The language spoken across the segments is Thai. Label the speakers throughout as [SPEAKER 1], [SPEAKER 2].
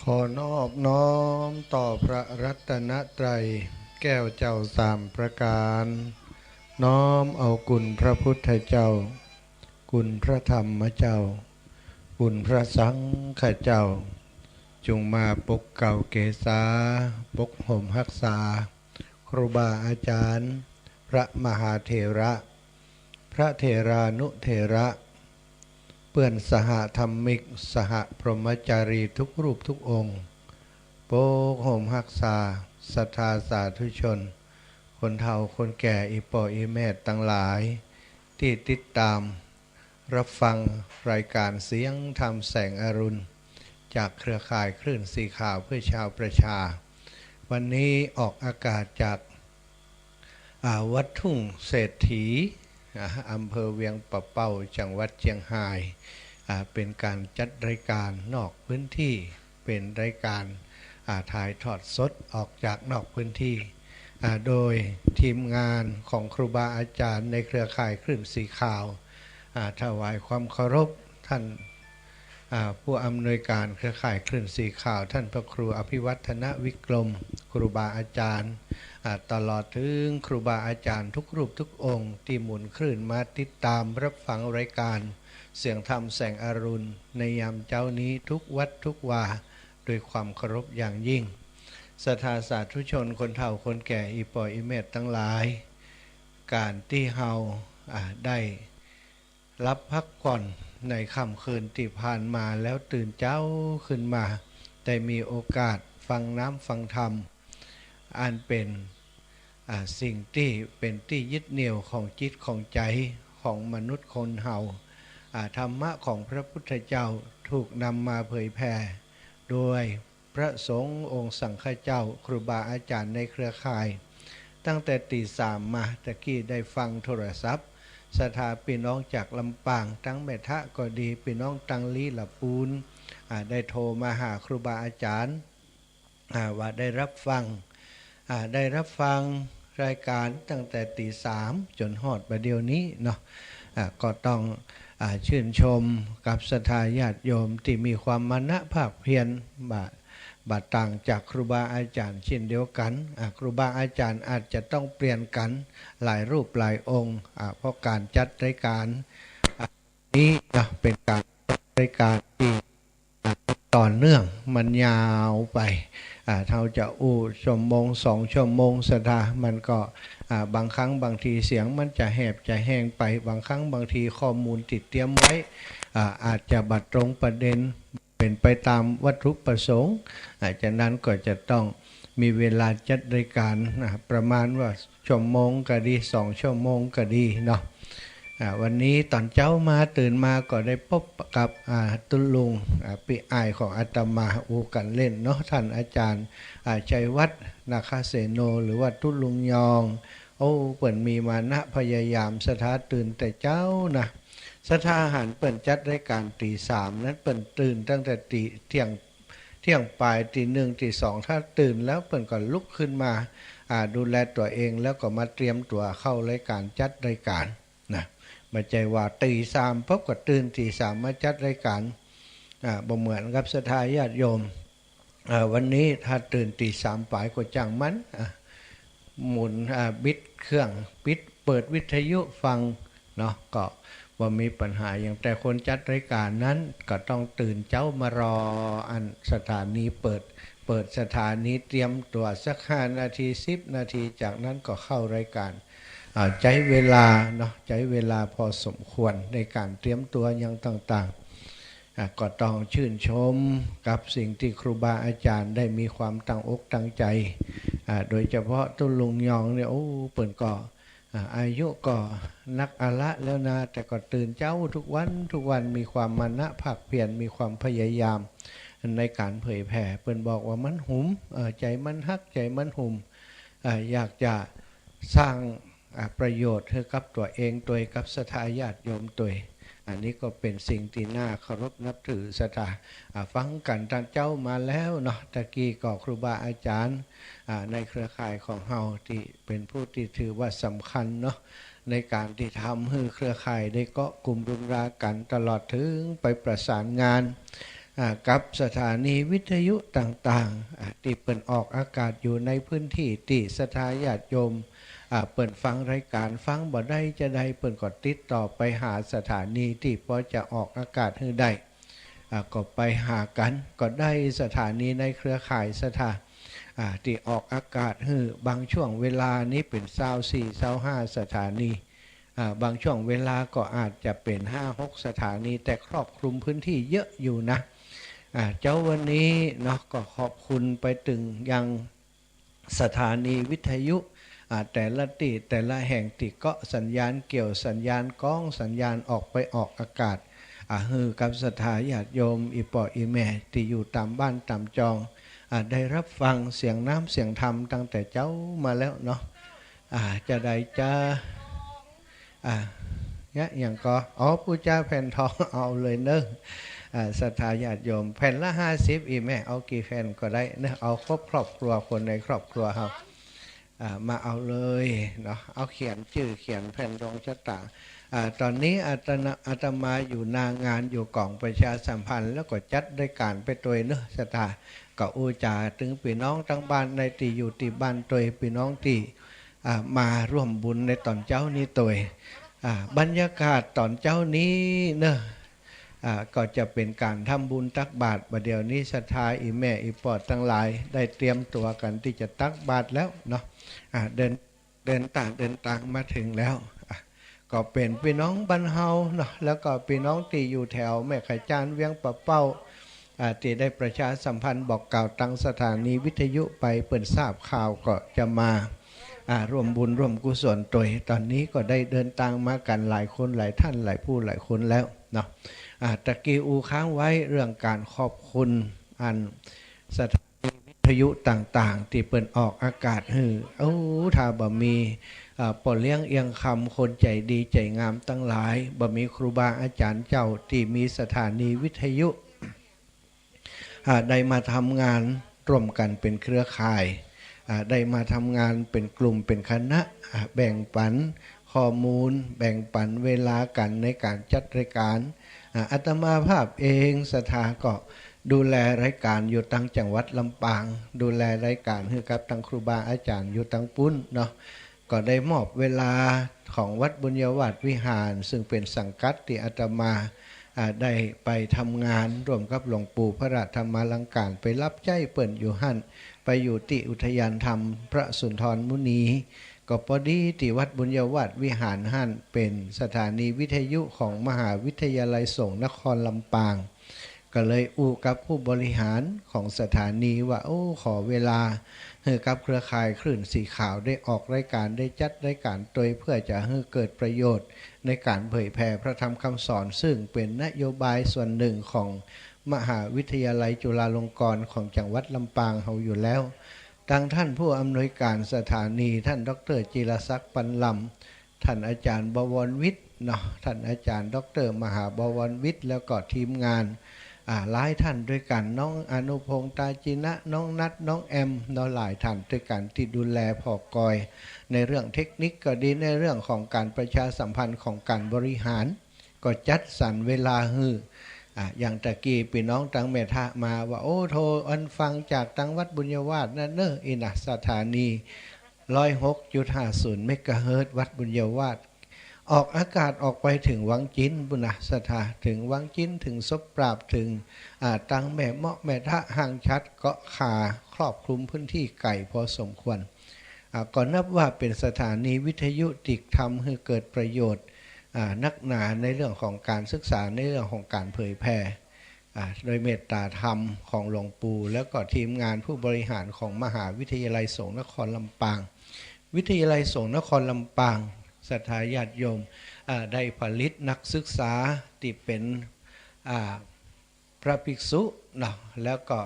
[SPEAKER 1] ขอนอบน้อมต่อพระรัตนตรัยแก้วเจ้าสามประการน้อมเอาคุณพระพุทธเจ้าคุณพระธรรมเจ้าคุณพระสังฆเจ้าจงมาปกเก่าเกษาปกห่มรักษาครูบาอาจารย์พระมหาเถระพระเถรานุเถระเพื่อนสหธรรมิกสหพรหมจารีทุกรูปทุกองค์โปกห่มรักษาศรัทธาสาธุชนคนเฒ่าคนแก่อีป่ออีแม่ตั้งหลายที่ติดตามรับฟังรายการเสียงธรรมแสงอรุณจากเครือข่ายคลื่นสีขาวเพื่อชาวประชาวันนี้ออกอากาศจากวัดทุ่งเศรษฐีอำเภอเวียงปะเป้าจังหวัดเชียงรายเป็นการจัดรายการนอกพื้นที่เป็นรายการถ่ายทอดสดออกจากนอกพื้นที่โดยทีมงานของครูบาอาจารย์ในเครือข่ายคลื่นสีขาวถวายความเคารพท่านผู้อำนวยการเครือข่ายคลื่นสีขาวท่านพระครูอภิวัฒนวิกรมครูบาอาจารย์ตลอดถึงครูบาอาจารย์ทุกรูปทุกองค์ที่หมุนคลื่นมาติดตามรับฟังรายการเสียงธรรมแสงอรุณในยามเจ้านี้ทุกวัดทุกวาโดยความเคารพอย่างยิ่งศรัทธาสาธุชนคนเฒ่าคนแก่อีป่ออีเมตทั้งหลายการที่เฮาได้รับพักผ่อนในค่ำคืนที่ผ่านมาแล้วตื่นเจ้าขึ้นมาได้มีโอกาสฟังน้ำฟังธรรมอันเป็นสิ่งที่เป็นที่ยึดเหนี่ยวของจิตของใจของมนุษย์คนเฮาธรรมะของพระพุทธเจ้าถูกนำมาเผยแผ่โดยพระสงฆ์องค์สังฆเจ้าครูบาอาจารย์ในเครือข่ายตั้งแต่ตีสามมาตะกี้ได้ฟังโทรศัพท์ศรัทธาพี่น้องจากลำปางทั้งแม่ทะก็ดีพี่น้องตังลีละปูนได้โทรมาหาครูบาอาจารย์ว่าได้รับฟังรายการตั้งแต่ตีสามจนฮอดประเดี๋ยวนี้เนาะก็ต้องชื่นชมกับศรัทธาญาติโยมที่มีความมานะภาคเพียรบาต่างจากครูบาอาจารย์เช่นเดียวกันครูบาอาจารย์อาจจะต้องเปลี่ยนกันหลายรูปหลายองค์เพราะการจัดรายการนี้เป็นการจัดรายการที่ต่อเนื่องมันยาวไปเราจะชั่วโมง2 ชั่วโมงศรัทธามันก็บางครั้งบางทีเสียงมันจะแหบจะแห้งไปบางครั้งบางทีข้อมูลติดเตรียมไว้อาจจะบัดตรงประเด็นเป็นไปตามวัตถุประสงค์จากนั้นก็จะต้องมีเวลาจัดรายการประมาณว่าชั่วโมงก็ดี2 ชั่วโมงก็ดีเนาะวันนี้ตอนเช้ามาตื่นมาก็ได้พบกับตุลุงปิอายของอาตมาอูกันเล่นเนาะท่านอาจารย์ชัยวัฒน์นาคเสโนหรือว่าตุลุงยองเปิ่นมีมานะพยายามสถาตื่นแต่เจ้านะสถาอาหารเปิ่นจัดรายการตีสามนั้นเปิ่นตื่นตั้งแต่เที่ยงปลายตีหนึ่งตีสองถ้าตื่นแล้วเปิ่นก็ลุกขึ้นมาดูแลตัวเองแล้วก็มาเตรียมตัวเข้ารายการจัดรายการนะไม่ใช่ว่าตีสามปุ๊บก็ตื่นตีสามมาจัดรายการบ่เหมือนกับศรัทธาญาติโยมวันนี้ถ้าตื่นตีสามปลายก็จังมันหมุนบิดเครื่องปิดเปิดวิทยุฟังเนาะก็ว่ามีปัญหาอย่างแต่คนจัดรายการนั้นก็ต้องตื่นเจ้ามารออันสถานีเปิดสถานีเตรียมตัวสัก5 นาที10 นาทีจากนั้นก็เข้ารายการใช้เวลาเนาะใช้เวลาพอสมควรในการเตรียมตัวอย่างต่างๆก็ต้องชื่นชมกับสิ่งที่ครูบาอาจารย์ได้มีความตั้งอกตั้งใจโดยเฉพาะตุลุงยองเนี่ยเปิ่นก็อายุก็นักอาละแล้วนะแต่ก็ตื่นเจ้าทุกวันมีความมานะภาคเพียรมีความพยายามในการเผยแผ่เปิ่นบอกว่ามันหุมใจมันฮักใจมันหุมอยากจะสร้างประโยชน์ให้กับตัวเองตัวกับศรัทธาญาติโยมตัวอันนี้ก็เป็นสิ่งที่น่าเคารพนับถือศรัทธาฟังกันทางเจ้ามาแล้วเนาะตะกี้ก็ครูบาอาจารย์ในเครือข่ายของเฮาที่เป็นผู้ที่ถือว่าสำคัญเนาะในการที่ทำให้เครือข่ายได้เกาะกลุ่มรุมรากันตลอดถึงไปประสานงาน กับสถานีวิทยุต่างๆที่เปิดออกอากาศอยู่ในพื้นที่ที่ศรัทธาญาติโยมเปิดฟังรายการฟังบ่ได้จะได้เปิดกดติดต่อไปหาสถานีที่พอจะออกอากาศให้ได้ก็ไปหากันก็ได้สถานีในเครือข่ายสถาที่ออกอากาศให้บางช่วงเวลานี้เป็น24 25สถานีบางช่วงเวลาก็อาจจะเป็น5-6สถานีแต่ครอบคลุมพื้นที่เยอะอยู่นะเจ้าวันนี้เนาะก็ขอบคุณไปถึงยังสถานีวิทยุแต่ละที่แต่ละแห่งติก็สัญญาณเกี่ยวสัญญาณก้องสัญญาณออกไปออกอากาศฮือกับศรัทธาญาติโยมอีปออีแม่ที่อยู่ตามบ้านตามจองได้รับฟังเสียงน้ำเสียงธรรมตั้งแต่เจ้ามาแล้วเนาะจะได้จะเนี่ยอย่างก็ปู่เจ้าแผ่นทองเอาเลยเนอะศรัทธาญาติโยมแผ่นละ50อีแม่เอากี่แผ่นก็ได้เนอะเอาครบครอบครัวคนในครอบครัวเรามาเอาเลยเนาะเอาเขียนชื่อเขียนแผ่นรองชะตาตอนนี้อาตมาอยู่นางานอยู่กล่องประชาสัมพันธ์แล้วก็จัดด้วยการไปตัวเนอะศรัทธาก็อูจาถึงพี่น้องทั้งบ้านในตีอยู่ตีบ้านตัวพี่น้องตีมาร่วมบุญในตอนเจ้านี้ตัวบรรยากาศตอนเจ้านี้เนอะก็จะเป็นการทำบุญตักบาตรประเดี๋ยวนี้ศรัทธาอีแม่อีปอดทั้งหลายได้เตรียมตัวกันที่จะตักบาตรแล้วเนาะเดินต่างมาถึงแล้วก็เป็นพี่น้องบ้านเฮาเนาะแล้วก็พี่น้องที่อยู่แถวแม่ไข่จานเวียงปะเป้าที่ได้ประชาสัมพันธ์บอกกล่าวตั้งสถานีวิทยุไปเปิดทราบข่าวก็จะมาร่วมบุญร่วมกุศลตัวตอนนี้ก็ได้เดินทางมากันหลายคนหลายท่านหลายผู้หลายคนแล้วเนาะตะกี้อูค้างไว้เรื่องการขอบคุณสถานีวิทยุต่างๆที่เปิดออกอากาศถ้าบ่มีปอเลี้ยงเอียงคำคนใจดีใจงามตั้งหลายบ่มีครูบาอาจารย์เจ้าที่มีสถานีวิทยุได้มาทำงานร่วมกันเป็นเครือข่ายได้มาทำงานเป็นกลุ่มเป็นคณะแบ่งปันข้อมูลแบ่งปันเวลากันในการจัดรายการอาตมาภาพเองสถาก็ดูแลรายการอยู่ตั้งจังหวัดลำปางดูแลรายการให้กับตั้งครูบาอาจารย์อยู่ตั้งปุ้นเนาะก็ได้มอบเวลาของวัดบุญยวาสวิหารซึ่งเป็นสังกัดที่อาตมาได้ไปทำงานร่วมกับหลวงปู่พระราชธรรมาลังการไปรับใจเปิ่นอยู่หั่นไปอยู่ที่อุทยานธรรมพระสุนทรมุนีก็พอดีที่วัดบุญยวาสวิหารหั่นเป็นสถานีวิทยุของมหาวิทยาลัยสงฆ์นครลำปางก็เลยอู้กับผู้บริหารของสถานีว่าขอเวลาให้กับเครือข่ายคลื่นสีขาวได้ออกรายการได้จัดรายการโดยเพื่อจะให้เกิดประโยชน์ในการเผยแผ่พระธรรมคำสอนซึ่งเป็นนโยบายส่วนหนึ่งของมหาวิทยาลัยจุฬาลงกรณ์ของจังหวัดลำปางเราอยู่แล้วดังท่านผู้อำนวยการสถานีท่านดร.จิรศักดิ์ปันลำท่านอาจารย์บวรวิทย์เนาะท่านอาจารย์ดร.มหาบวรวิทย์แล้วก็ทีมงานหลายท่านด้วยกันน้องอนุพงษ์ตาจินะน้องนัทน้องแอมน้องหลายท่านด้วยกันที่ดูแลพอกอยในเรื่องเทคนิคก็ดีในเรื่องของการประชาสัมพันธ์ของการบริหารก็จัดสรรเวลาอย่างตะกี้พี่น้องตังเมทะมาว่าโทรอันฟังจากตังวัดบุญยวาสนั่นเนอะอินะสถานี106.50 เมกะเฮิรตซ์วัดบุญยวาสออกอากาศออกไปถึงวังจิ้นบุญสถาถึงวังจิ้นถึงศพปราบถึงตังแม่เมาะแม่ทะห่างชัดเกาะขาครอบคลุมพื้นที่ไก่พอสมควรก่อนนับว่าเป็นสถานีวิทยุติกทำให้เกิดประโยชน์นักหนาในเรื่องของการศึกษาในเรื่องของการเผยแพร่โดยเมตตาธรรมของหลวงปู่แล้วก็ทีมงานผู้บริหารของมหาวิทยาลัยสงฆ์นครลำปางวิทยาลัยสงฆ์นครลำปางศรัทธาญาติโยมได้ผลิตนักศึกษาที่เป็นพระภิกษุเนาะแล้วก็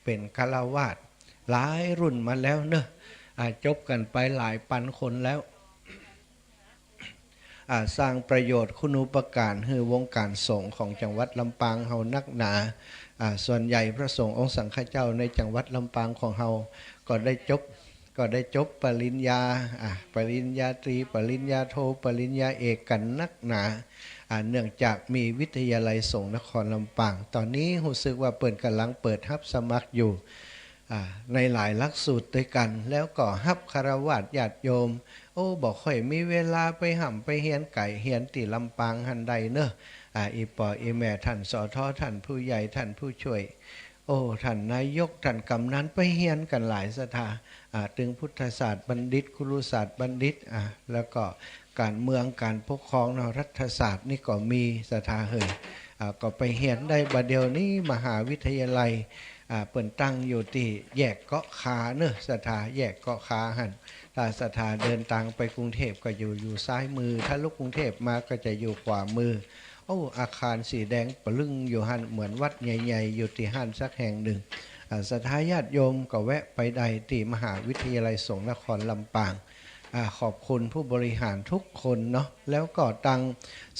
[SPEAKER 1] เป็นฆราวาสหลายรุ่นมาแล้วเนอะจบกันไปหลายพันคนแล้วสร้างประโยชน์คุณูปการให้วงการสงฆ์ของจังหวัดลำปางเฮานักหนาส่วนใหญ่พระสงฆ์องค์สังฆเจ้าในจังหวัดลำปางของเฮาก็ได้จบปริญญาปริญญาตรีปริญญาโทปริญญาเอกกันนักหนา เนื่องจากมีวิทยาลัยสงฆ์นครลำปางตอนนี้รู้สึกว่าเปิดกำลังเปิดรับสมัครอยู่ในหลายหลักสูตรด้วยกันแล้วก็รับคฤหัสถ์ญาติโยมโอ้บอกค่อยมีเวลาไปห่ำไปเฮียนไก่เฮียนตีลำปางหันใดเนอะอีปออีแม่ท่านสอทอท่านผู้ใหญ่ท่านผู้ช่วยโอ้ท่านนายกท่านกำนันไปเฮียนกันหลายสถาถึงพุทธศาสตร์บัณฑิตครุศาสตร์บัณฑิตแล้วก็การเมืองการปกครองรัฐศาสตร์นี่ก็มีสถาเหยก็ไปเฮียนได้บัดเดียวนี้มหาวิทยาลัยเปิ่นตั้งอยู่ที่แยกเกาะคาเนอะสถาแยกเกาะคาหันถ้าสถาเดินทางไปกรุงเทพก็อยู่ซ้ายมือถ้าลุกกรุงเทพมาก็จะอยู่ขวามือโอ้อาคารสีแดงปลึงอยู่หันเหมือนวัดใหญ่ๆอยู่ที่หันสักแห่งหนึ่งสถาญาติโยมก็แวะไปได้ที่มหาวิทยาลัยสงฆ์นครลำปางขอบคุณผู้บริหารทุกคนเนาะแล้วก็ตั้ง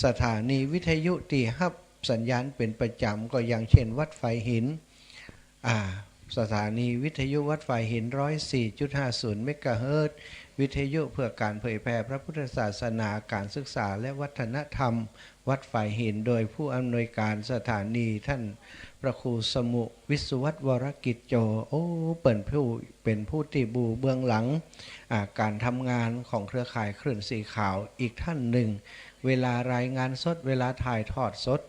[SPEAKER 1] สถานีวิทยุที่ฮับสัญญาณเป็นประจำก็อย่างเช่นวัดไฟหินสถานีวิทยุวัดไฟหิน 104.50 เมกะเฮิรตซ์วิทยุเพื่อการเผยแพร่พระพุทธศาสนาการศึกษาและวัฒนธรรมวัดไฟหินโดยผู้อำนวยการสถานีท่านพระครูสมุวิศวัตวรกิจโจเป็นผู้ที่บูเบื้องหลังการทำงานของเครือข่ายคลื่นสีขาวอีกท่านหนึ่งเวลารายงานสดเวลาถ่ายทอดสด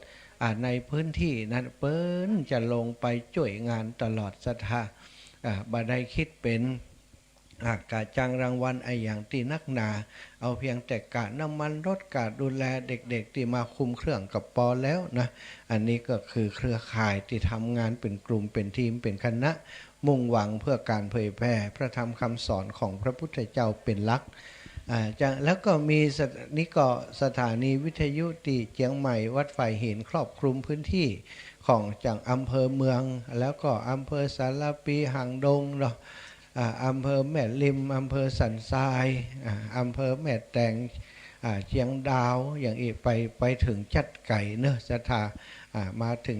[SPEAKER 1] ในพื้นที่นั้นเปิ้นจะลงไปช่วยงานตลอดสถาบได้คิดเป็นกาจ้างรางวัลอย่างที่นักหนาเอาเพียงแต่กาน้ำมันรถกาดูแลเด็กๆที่มาคุมเครื่องกับปอแล้วนะอันนี้ก็คือเครือข่ายที่ทำงานเป็นกลุ่มเป็นทีมเป็นคณะมุ่งหวังเพื่อการเผยแพร่พระธรรมคำสอนของพระพุทธเจ้าเป็นหลักแล้วก็มีนี่ก็สถานีวิทยุที่เชียงใหม่วัดไฟหินครอบคลุมพื้นที่ของจากอำเภอเมืองแล้วก็อำเภอสารปีหางดงเนาะอำเภอแม่ริมอำเภอสันทรายอำเภอแม่แตงเชียงดาวอย่างอีกไปถึงจัดไก่เนอะสถามาถึง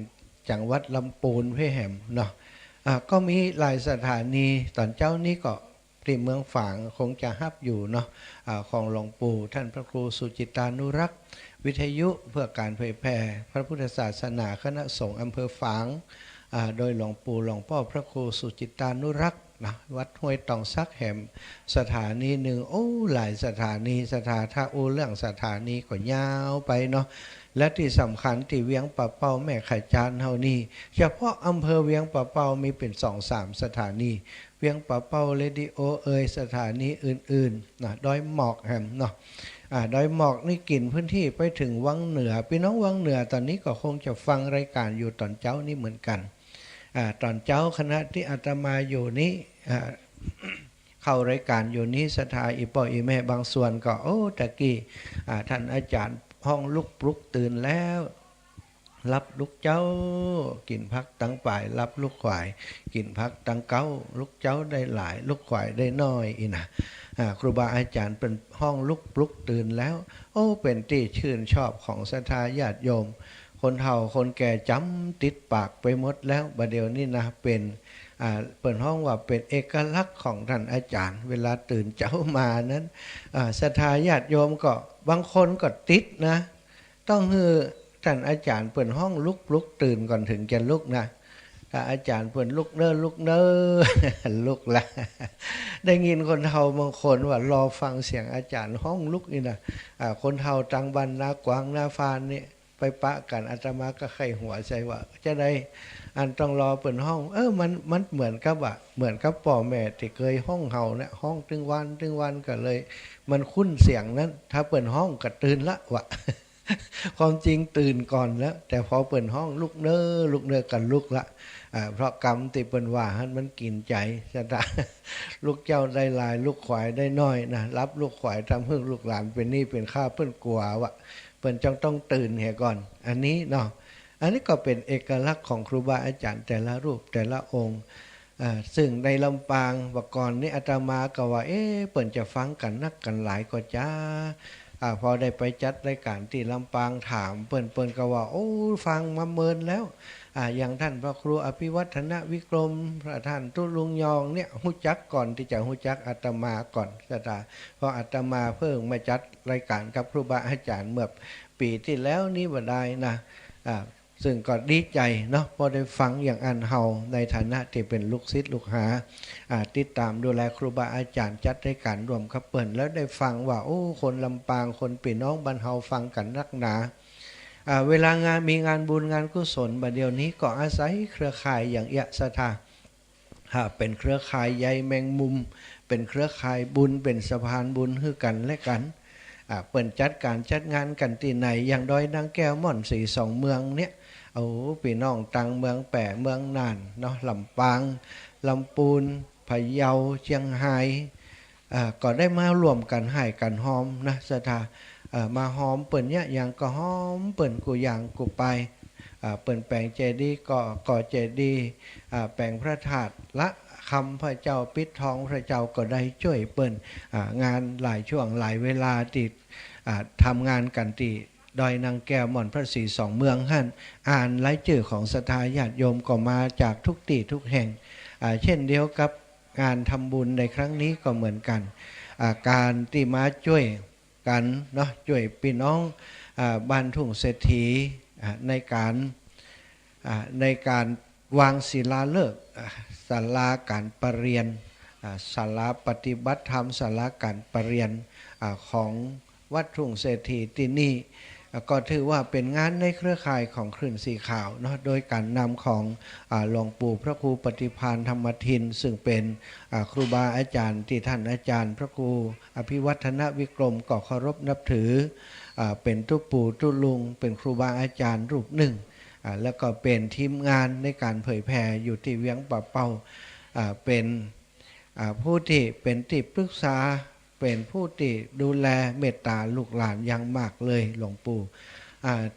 [SPEAKER 1] จังหวัดลำปูนเพ่แหมเนาะก็มีหลายสถานีตอนเจ้านี้ก็ที่เมืองฝางคงจะฮับอยู่เนาะของหลวงปู่ท่านพระครูสุจิตานุรักษ์วิทยุเพื่อการเผยแพร่พระพุทธศาสนาคณะสงฆ์อำเภอฝางโดยหลวงปู่หลวงพ่อพระครูสุจิตานุรักษ์นะวัดห้วยตองซักแหมสถานีหนึ่งโอ้หลายสถานีถ้าเรื่องสถานีก็ยาวไปเนาะและที่สำคัญที่เวียงป่าเป้าแม่ไข่จานเท่านี้เฉพาะอำเภอเวียงป่าเป้ามีเป็น 2-3 สถานีเวียงป่าเป้าเรดิโอสถานีอื่นๆนะดอยหมอกแหมเนาะดอยหมอกนี่กินพื้นที่ไปถึงวังเหนือพี่น้องวังเหนือตอนนี้ก็คงจะฟังรายการอยู่ตอนเช้านี่เหมือนกันตอนเช้าคณะที่อาตมาอยู่นี้เข้ารายการอยู่นี้สถาอีปออีแม่บางส่วนก็โอ้ตะกี้ท่านอาจารย์ห้องลุกปลุกตื่นแล้วรับลูกเจ้ากินพักตั้งป่ายรับลูกขวายกินพักตั้งเก้าลูกเจ้าได้หลายลูกขวายได้น้อยอีนะครูบาอาจารย์เป็นห้องลุกปลุกตื่นแล้วโอ้เป็นที่ชื่นชอบของศรัทธาญาติโยมคนเฒ่าคนแก่จำติดปากไปหมดแล้วบัดเดี๋ยวนี้นะเป็นเปิดห้องว่าเป็นเอกลักษณ์ของท่านอาจารย์เวลาตื่นเช้ามานั้นศรัทธาญาติโยมก็บางคนก็ติดนะต้องคือท่านอาจารย์เปิดห้องลุกตื่นก่อนถึงจะลุกนะถ้าอาจารย์เปิดลุกเน้อลุกละได้ยินคนเฒ่าบางคนว่ารอฟังเสียงอาจารย์ห้องลุกนี่นะคนเฒ่าตังบันนากวางนาฟานนี่ไปปะกันอาตมาก็ไข้หัวใจว่าจะได้อันต้องรอเปิดห้องมันเหมือนกับว่าเหมือนกับพ่อแม่ที่เคยห้องเฮาเนี่ยห้องถึงวันก็เลยมันคุ้นเสียงนั้นถ้าเปิดห้องก็ตื่นละวะความจริงตื่นก่อนแล้วแต่พอเปิดห้องลุกเน้อกันลุกละเพราะกรรมติเปินว่ามันกินใจจะได้ลูกเจ้าได้ลายลูกขวายได้น้อยนะรับลูกขวายทำให้ลูกหลานเป็นหนี้เป็นข้าเปิ้นกลัววะเปิ้นจังต้องตื่นเหก่อนอันนี้เนาะอันนี้ก็เป็นเอกลักษณ์ของครูบาอาจารย์แต่ละรูปแต่ละองค์ซึ่งในลำปางบกรนี้อาตมาก็ว่าเปิ้นจะฟังกันนักกันหลายก็จ้าพอได้ไปจัดรายการที่ลำปางถามเปิ้นก็ว่าโอ้ฟังมาเมินแล้วอย่างท่านพระครูอภิวัฒนวิกรมพระท่านตุลุงยองเนี่ยหู้จักก่อนที่จะหู้จักอาตมาก่อนสตาเพราะอาตมาเพิ่งมาจัดรายการกับครูบาอาจารย์เมื่อ ปีที่แล้วนี่บ่ได้นะซึ่งก็ดีใจเนาะพอได้ฟังอย่างอันเฮาในฐานะที่เป็นลูกศิษย์ลูกหาติดตามดูแลครูบาอาจารย์จัดรายการรวมขับเปิ่นแล้วได้ฟังว่าโอ้คนลำปางคนพี่น้องบ้านเฮาฟังกันนักหนาเวลางานมีงานบุญงานกุศลบัดเดี๋ยวนี้ก็อาศัยเครือข่ายอย่างเอียสถาเป็นเครือข่ายใยแมงมุมเป็นเครือข่ายบุญเป็นสะพานบุญให้กันและกันเปิ่นจัดการจัดงานกันที่ไหนอย่างดอยนางแก้วม่อนสีสองเมืองเนี่ยโอ้พี่น้องตังเมืองแปะเมืองน่านเนาะลำปางลำปูนพะเยาเชียงรายก็ได้มารวมกันให้กันหอมนะสถามาหอมเปิ่นเนี่ยอย่างก็หอมเปิ่นกูอย่างกูไปเปิ่นแปลงเจดีย์ก่อเจดีย์แปลงพระธาตุละคำพระเจ้าปิดทองพระเจ้าก็ได้ช่วยเปิ่นงานหลายช่วงหลายเวลาติดทำงานกันติดอยนางแก้วหม่อนพระศรีสองเมืองหั่นอ่านรายชื่อของศรัทธาญาติโยมก็มาจากทุกที่ทุกแห่งเช่นเดียวกับงานทำบุญในครั้งนี้ก็เหมือนกันการที่มาช่วยกันเนาะช่วยพี่น้องบ้านทุ่งเศรษฐีในการวางศิลาฤกษ์ศาลาการประเรียนศาลาปฏิบัติธรรมศาลาการประเรียนของวัดทุ่งเศรษฐีที่นี่ก็ถือว่าเป็นงานในเครือข่ายของคลื่นสีขาวเนาะโดยการนำของหลวงปู่พระครูปฏิภาณธรรมทินซึ่งเป็นครูบาอาจารย์ที่ท่านอาจารย์พระครูอภิวัฒนวิกรมก็เคารพนับถือเป็นตุปู่ตุลุงเป็นครูบาอาจารย์รูปหนึ่งแล้วก็เป็นทีมงานในการเผยแผ่อยู่ที่เวียงป่าเป้าเป็นผู้ที่เป็นที่ปรึกษาเป็นผู้ที่ดูแลเมตตาลูกหลานอย่างมากเลยหลวงปู่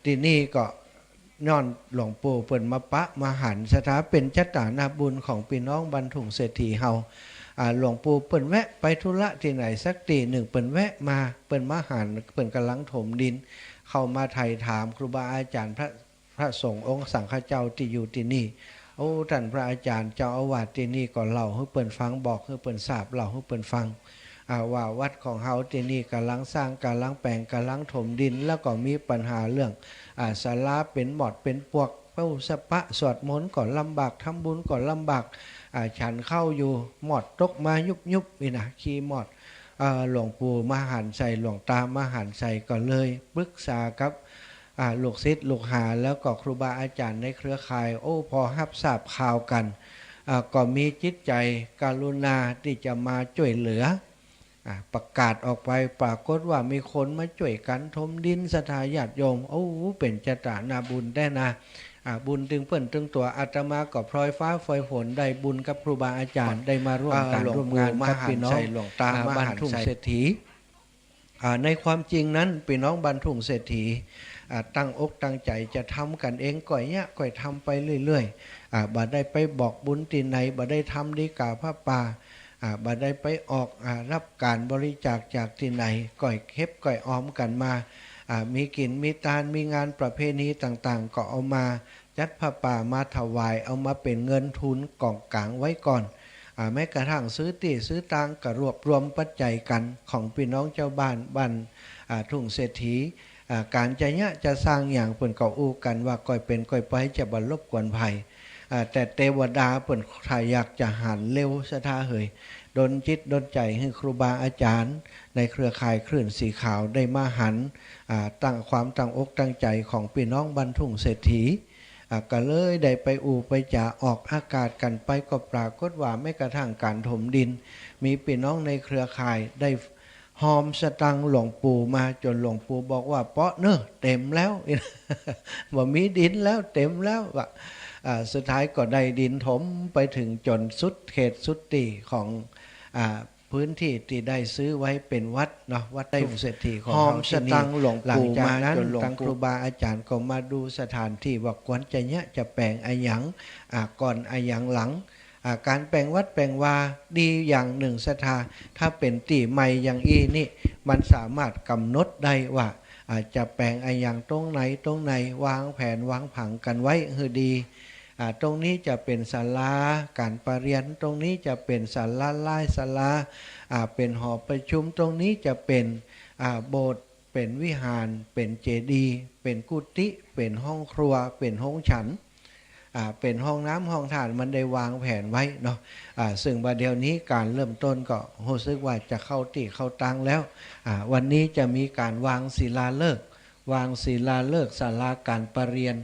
[SPEAKER 1] ที่นี่ก็นอนหลวงปู่เปิ่นมาปะมาหันสถาเป็นจัตตานาบุญของพี่น้องบรรทุงเศรษฐีเฮาหลวงปู่เปิ่นแวะไปธุระที่ไหนสักตีหนึ่งเปิ่นแวะมาเปิ่นมาหันเปิ่นกำลังถมดินเข้ามาไถ่ถามครูบาอาจารย์พระสงฆ์องค์สังฆเจ้าที่อยู่ที่นี่โอ้ท่านพระอาจารย์เจ้าอาวาสที่นี่ก็เล่าให้เปิ่นฟังบอกให้เปิ่นทราบเล่าให้เปิ่นฟังว่าวัดของเฮาที่นี่กำลังสร้างกำลังแปลงกำลังถมดินแล้วก็มีปัญหาเรื่องศาลาเป็นหมอดเป็นปวกเป้าสปะสวดมนต์ก่อนลำบากทำบุญก่อนลำบากฉันเข้าอยู่หมอดตกมายุบนี่นะขี่หมอดหลวงปู่มหันต์ใส่หลวงตามหันต์ใส่ก็เลยปรึกษากับลูกศิษย์ลูกหาแล้วก็ครูบาอาจารย์ในเครือข่ายโอ้พอรับทราบข่าวกันก็มีจิตใจกรุณาที่จะมาช่วยเหลือประกาศออกไปปรากฏว่ามีคนมาช่วยกันถมดินศรัทธาญาติโยมโอ้เป็นจัตตานาบุญได้นะบุญตึงเปิ้นตึงตัวอาตมาก็พลอยฟ้าพลอยฝนได้บุญกับครูบาอาจารย์ได้มาร่วมกันร่วมงานกับพี่น้องหลวงตาบ้านทุ่งเศรษฐีในความจริงนั้นพี่น้องบ้านทุ่งเศรษฐีตั้งอกตั้งใจจะทำกันเองก่อยเนี้ยก่อยทำไปเรื่อยๆบ่ได้ไปบอกบุญที่ไหนบ่ได้ทำดีกาพระป่าบ่ได้ไปออกรับการบริจาคจากที่ไหนก่อยเก็บก่อยออมกันมามีกินมีทานมีงานประเพณีต่างๆก็เอามาจัดผ้าป่ามาถวายเอามาเป็นเงินทุนกองกลางไว้ก่อนแม้กระทั่งซื้อตีซื้อตังก็รวบรวมปัจจัยกันของพี่น้องเจ้าบ้านทุ่งเศรษฐีการจะเนี้ยจะสร้างอย่างเปิ่นก็อู้กันว่าก่อยเป็นก่อยไปจะบรรลบกวนภัยแต่เทวดาเปิ่นถ้าอยากจะหันเร็วสะท่าเหยดนจิตดนใจให้ครูบาอาจารย์ในเครือข่ายคลื่นสีขาวได้มาหันตั้งความตั้งอกตั้งใจของพี่น้องบรรทุงเศรษฐีก็เลยได้ไปไปจ่าออกอากาศกันไปก็ปรากฏว่าไม่กระทั่งการถมดินมีพี่น้องในเครือข่ายได้หอมสตังหลวงปู่มาจนหลวงปู่บอกว่าเปาะเนอะเต็มแล้วว่ามีดินแล้วเต็มแล้วว่าสุดท้ายก็ได้ดินถมไปถึงจนสุดเขตสุดตีของพื้นที่ที่ได้ซื้อไว้เป็นวัดเนาะวัดทุ่งเศรษฐีของเราที่นี่หลังจากนั้นทางครูบาอาจารย์ก็มาดูสถานที่ว่าควรจะเนี้ยจะแปลงอายังก่อนอายังหลังการแปลงวัดแปลงวาดีอย่างหนึ่งศรัทธาถ้าเป็นตีใหม่อย่างอีนี่มันสามารถกำหนดได้ว่าจะแปลงอายังตรงไหนวางแผนวางผังกันไว้คือดีตรงนี้จะเป็นศาลาการประเรียนตรงนี้จะเป็นศาลาไล่ศาลาเป็นหอประชุมตรงนี้จะเป็นโบสถ์เ เป็นวิหารเป็นเจดีย์เป็นกุฏิเป็นห้องครัวเป็นห้องฉันเป็นห้องน้ำห้องท่านมันได้วางแผนไว้เนาะซึ่งประเดี๋ยวนี้การเริ่มต้นก็รู้สึกว่าจะเข้าที่เข้าตังแล้ววันนี้จะมีการวางศิลาฤกษ์วางศิลาฤกษ์ศาลาการประเรียน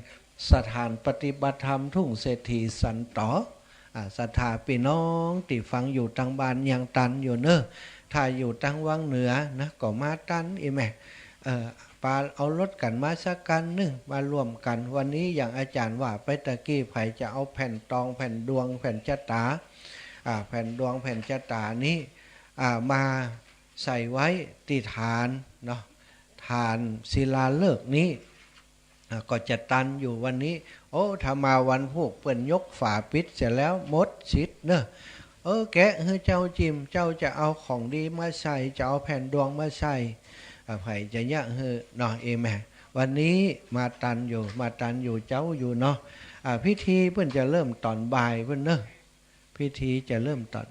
[SPEAKER 1] สถานปฏิบัติธรรมทุ่งเศรษฐีสันต๋อศรัทธาพี่น้องที่ฟังอยู่ตังบ้านยังตันอยู่เนอะถ้าอยู่ตังวังเหนือนะก็มาตันอีแม่ปาเอารถกันมาสักกันนึงมารวมกันวันนี้อย่างอาจารย์ว่าไปตะกี้ไผจะเอาแผ่นตองแผ่นดวงแผ่นชะตาแผ่นดวงแผ่นชะตานี้มาใส่ไว้ที่ฐานเนาะฐานศิลาฤกษ์นี้ก็จะตันอยู่วันนี้โอ้ถ้ามาวันพวกเปิ่นยกฝาปิดเสร็จแล้วมดชิดเนอะแกะให้เจ้าจิมเจ้าจะเอาของดีมาใส่จะเอาแผ่นดวงมาใส่ไผ่จะยะเฮเนาะแม่วันนี้มาตันอยู่เจ้าอยู่เนาะพิธีเพิ่นจะเริ่มตอนบ่ายเพิ่นเนอะพิธีจะเริ่มตอน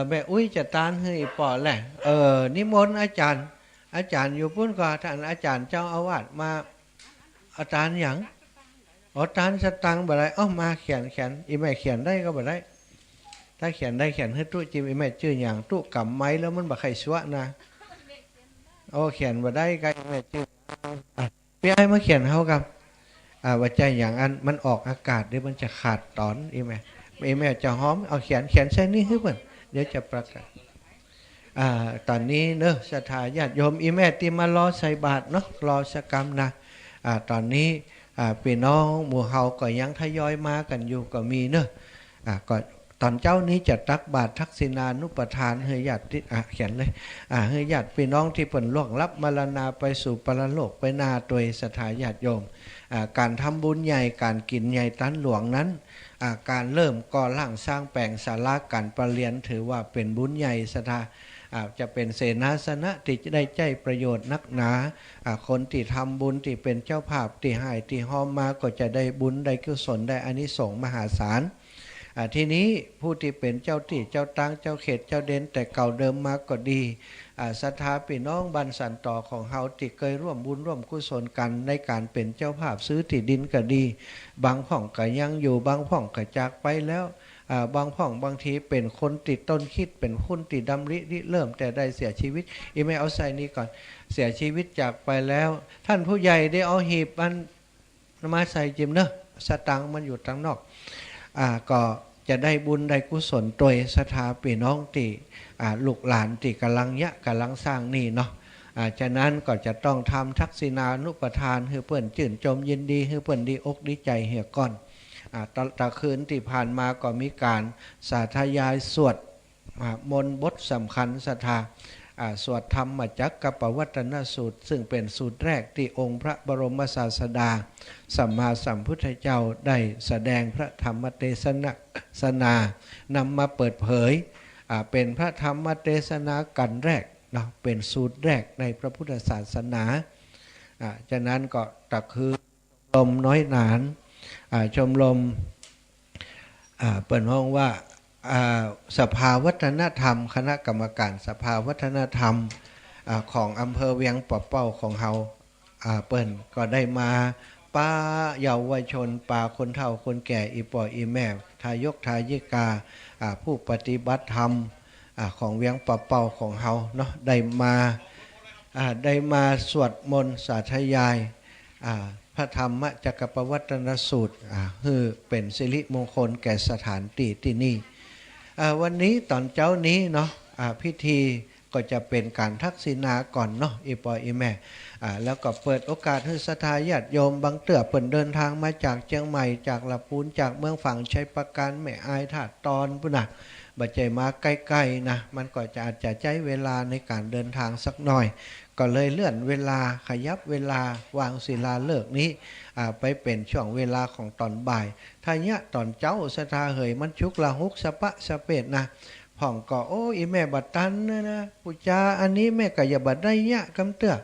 [SPEAKER 1] แม่อุ้ยจะตานให้ปอแหละนิมนต์อาจารย์อยู่พุ่นก็ท่านอาจารย์เจ้าอาวาสมาอาจารย์หยังตานสตังบ่ได้มาเขียนอีแม่เขียนได้ก็บ่ได้ถ้าเขียนได้เขียนให้ตู้จิมอีแม่ชื่อหยังตู้กำไม้แล้วมันบ่ใครสวะนะเขียนบ่ได้ก็อีแม่ชื่อพี่ไอ้มาเขียนเฮากับว่าใจอย่างอันมันออกอากาศเดี๋ยวมันจะขาดตอนอีแม่จะหอมเอาเขียนใส่นี่ให้เพิ่นเดี๋ยวจะประกาศตอนนี้เนอะศรัทธาญาติโยมอีแม่ที่มารอใส่บาตรเนาะรอสักกรรมนะตอนนี้พี่น้องหมู่เฮาก็ยังทยอยมากันอยู่ก็มีเนอะก็ตอนเจ้านี้จะตักบาตรทักษิณานุปทานให้ญาติเขียนเลยให้ญาติพี่น้องที่เพิ่นล่วงลับมรณาไปสู่ปรโลกไปนาโดยศรัทธาญาติโยมการทำบุญใหญ่การกินใหญ่ตันหลวงนั้นการเริ่มก่อร่างสร้างแปลงศาลาการประเรียนถือว่าเป็นบุญใหญ่ศรัทธาจะเป็นเสนาสนะที่จะได้ใจประโยชน์นักหนาคนที่ทำบุญที่เป็นเจ้าภาพที่ให้ที่ห้อมมาก็จะได้บุญได้กุศลได้อานิสงส์มหาศาลทีนี้ผู้ที่เป็นเจ้าที่เจ้าตั้งเจ้าเขตเจ้าเด่นแต่เก่าเดิมมาก็ดีศรัทธาพี่น้องบรรสันต่อของเฮาที่เคยร่วมบุญร่วมกุศลกันในการเป็นเจ้าภาพซื้อที่ดินก็ดีบางพ่องก็ยังอยู่บางพ่องก็จากไปแล้วบางพ่องบางทีเป็นคนติดต้นคิดเป็นคนติดดำริเริ่มแต่ได้เสียชีวิตไม่เอาใส่นี้ก่อนเสียชีวิตจากไปแล้วท่านผู้ใหญ่ได้เอาหีบมันมาใส่จิมเนอะสตังมันอยู่ตั้งนอกก็จะได้บุญได้กุศลโดยศรัทธาพี่น้องที่ลูกหลานที่กำลังสร้างนี่เนาะฉะนั้นก็จะต้องทำทักษิณานุปทานให้เพื่อนชื่นชมยินดีให้เพื่อนดีอกดีใจเหี่ยก่อนตะคืนที่ผ่านมาก็มีการสาธยายสวดมนต์บทสำคัญศรัทธาสวดธรรมจักรปวัตนสูตรซึ่งเป็นสูตรแรกที่องค์พระบรมศาสดาสัมมาสัมพุทธเจ้าได้แสดงพระธรรมเทศนานำมาเปิดเผยเป็นพระธรรมเทศนากันแรกเนาะเป็นสูตรแรกในพระพุทธศาสนาฉะนั้นก็ตะคือชมรมน้อยหนานชมรมเปิดห้องว่าสภาวัฒนธรรมคณะกรรมการสภาวัฒนธรรมของอำเภอเวียงป่าเป้าของเฮาเปิ้นก็ได้มาป้าเยาวชนป้าคนเฒ่าคนแก่อีป่ออีแม่ทายกทายิกาผู้ปฏิบัติธรรมของเวียงป่าเป้าของเฮาเนาะได้มาสวดมนต์สาธยายพระธรรมจักรปวัตนสูตรคือเป็นสิริมงคลแก่สถานที่นี่วันนี้ตอนเจ้านี้เนาะพิธีก็จะเป็นการทักษิณาก่อนเนาะอีปออีแม่แล้วก็เปิดโอกาสให้ศรัทธาญาติโยมบางเตื่อเปิ่นเดินทางมาจากเชียงใหม่จากลำพูนจากเมืองฝั่งชัยประการแม่อายถาดตอนพุ่นนะบัดใจมาใกล้ๆนะมันก็จะอาจจะใช้เวลาในการเดินทางสักหน่อยก็เลยเลื่อนเวลาขยับเวลาวางศิลาฤกษ์นี้ไปเป็นช่วงเวลาของตอนบ่ายถ้าเนี้ยตอนเจ้าศรัทธาเหยมันชุกละหุกสะปะสะเปดนะพ่องก็โอ้อีแม่บัดตันนะปุจาอันนี้แม่ก็อย่าบัดได้เนี้ยกำเตื้อ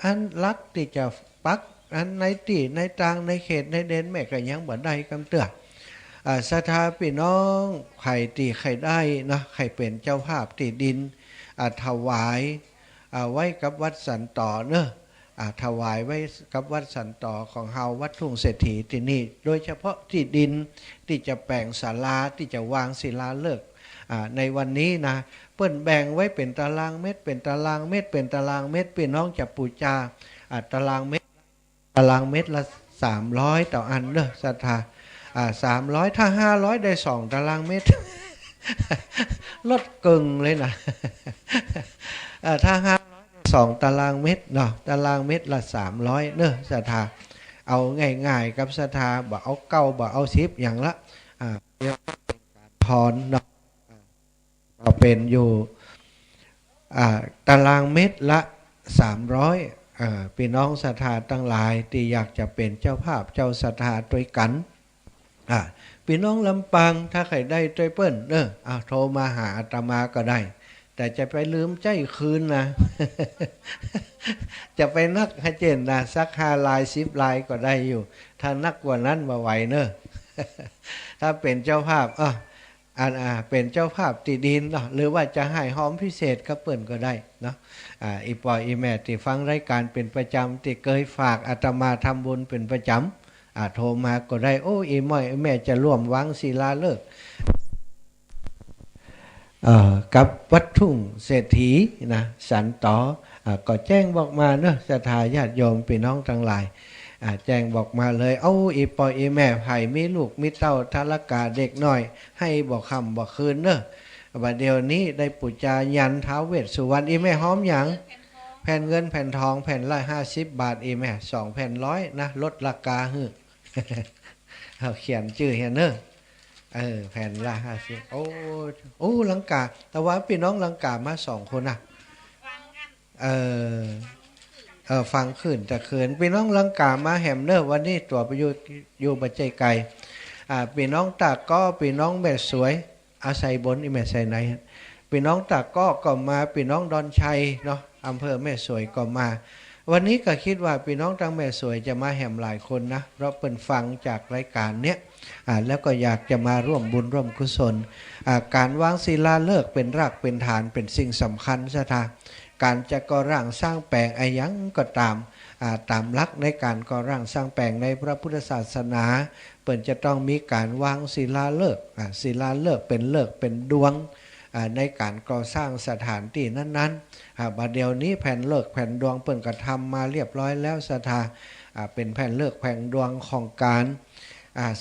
[SPEAKER 1] อันรักที่จะปักอันในตีในตางในเขตในเดนแม่ก็ยังบัดได้กำเตื้อศรัทธาพี่น้องใครตีใครได้นะใครเป็นเจ้าภาพที่ดินถวาย ไว้กับวัดสันต่อเนอะถวายไว้กับวัดสันต่อของเฮาวัดทุ่งเศรษฐีที่นี่โดยเฉพาะที่ดินที่จะแปลงศาลาที่จะวางศิลาฤกษ์ในวันนี้นะเปิ้นแบ่งไว้เป็นตารางเมตรเป็นตารางเมตรเป็นตารางเมตรพี่น้องจะปูจาตารางเมตรละ300ต่ออันเด้อศรัทธา300ถ้า500ได้2ตารางเมตร ลดกึ่งเลยนะ ถ้า2ตารางเมตรเนาะตารางเมตรละ300เนอะศรัทธาเอาง่ายๆกับศรัทธาบ่เอาเก้าบ่เอา10อย่างละเรียกว่าเป็นการพรเนาะก็เป็นอยู่ตารางเมตรละ300พี่น้องศรัทธาทั้งหลายที่อยากจะเป็นเจ้าภาพเจ้าศรัทธาด้วยกันพี่น้องลำปางถ้าใครได้ใจเปิ้ลโทรมาหาอาตมาก็ได้แต่จะไปลืมใจคืนนะ จะไปนักให้เจนนะสัก5 ลาย10 ลายก็ได้อยู่ถ้านักกว่านั้นมาไหวเนอะ ถ้าเป็นเจ้าภาพเป็นเจ้าภาพติดินเนาะหรือว่าจะให้หอมพิเศษก็เปิ่นก็ได้เนาะอีปอยอีแม่ที่ฟังรายการเป็นประจำที่เคยฝากอาตมาทำบุญเป็นประจำโทรมาก็ได้โอ้อีม่อยแม่จะร่วมวางศิลาฤกษ์กับวัดทุ่งเศรษฐีนะสันต่อก็แจ้งบอกมาเนอะศรัทธาญาติโยมพี่น้องทั้งหลายแจ้งบอกมาเลยเอาอีปอยอีแม่ไผ่มีลูกมีเต้าทารกาเด็กน้อยให้บอกคำบอกคืนเนอะบัดเดี๋ยวนี้ได้ปุจจายันท้าวเวสสุวรรณอีแม่หอมหยังแผ่นเงินแผ่นทองแผ่นละ50 บาทอีแม่2 แผ่น100นะลดราคาฮึเอาเขียนชื่อเฮียเนอะแผ่นละ50โอ้ลังกาแต่ว่าพี่น้องลังกามา2 คนฟังขึ้นแต่เขินพี่น้องลังกามาแหมเนอร์วันนี้ตัวไปอยู่บัจเจไกลพี่น้องตากก็พี่น้องแม่สวยอาศัยบนอีแม่ใส่ไหนพี่น้องตากก็มาพี่น้องดอนชัยเนาะอำเภอแม่สวยก็มาวันนี้ก็คิดว่าพี่น้องทางแม่สวยจะมาแหมหลายคนนะเพราะเปิ่นฟังจากรายการเนี้ยแล้วก็อยากจะมาร่วมบุญร่วมกุศลการวางศิลาฤกษ์เป็นรากเป็นฐานเป็นสิ่งสำคัญศรัทธาการจะก่อร่างสร้างแปลงอะไรยังก็ตามหลักในการก่อร่างสร้างแปลงในพระพุทธศาสนาเปิ่นจะต้องมีการวางศิลาฤกษ์ศิลาฤกษ์เป็นฤกษ์เป็นดวงในการก่อสร้างสถานที่นั้นๆบัดเดี๋ยวนี้แผ่นฤกษ์แผ่นดวงเปิ่นก็ทำมาเรียบร้อยแล้วศรัทธาเป็นแผ่นฤกษ์แผ่นดวงของการ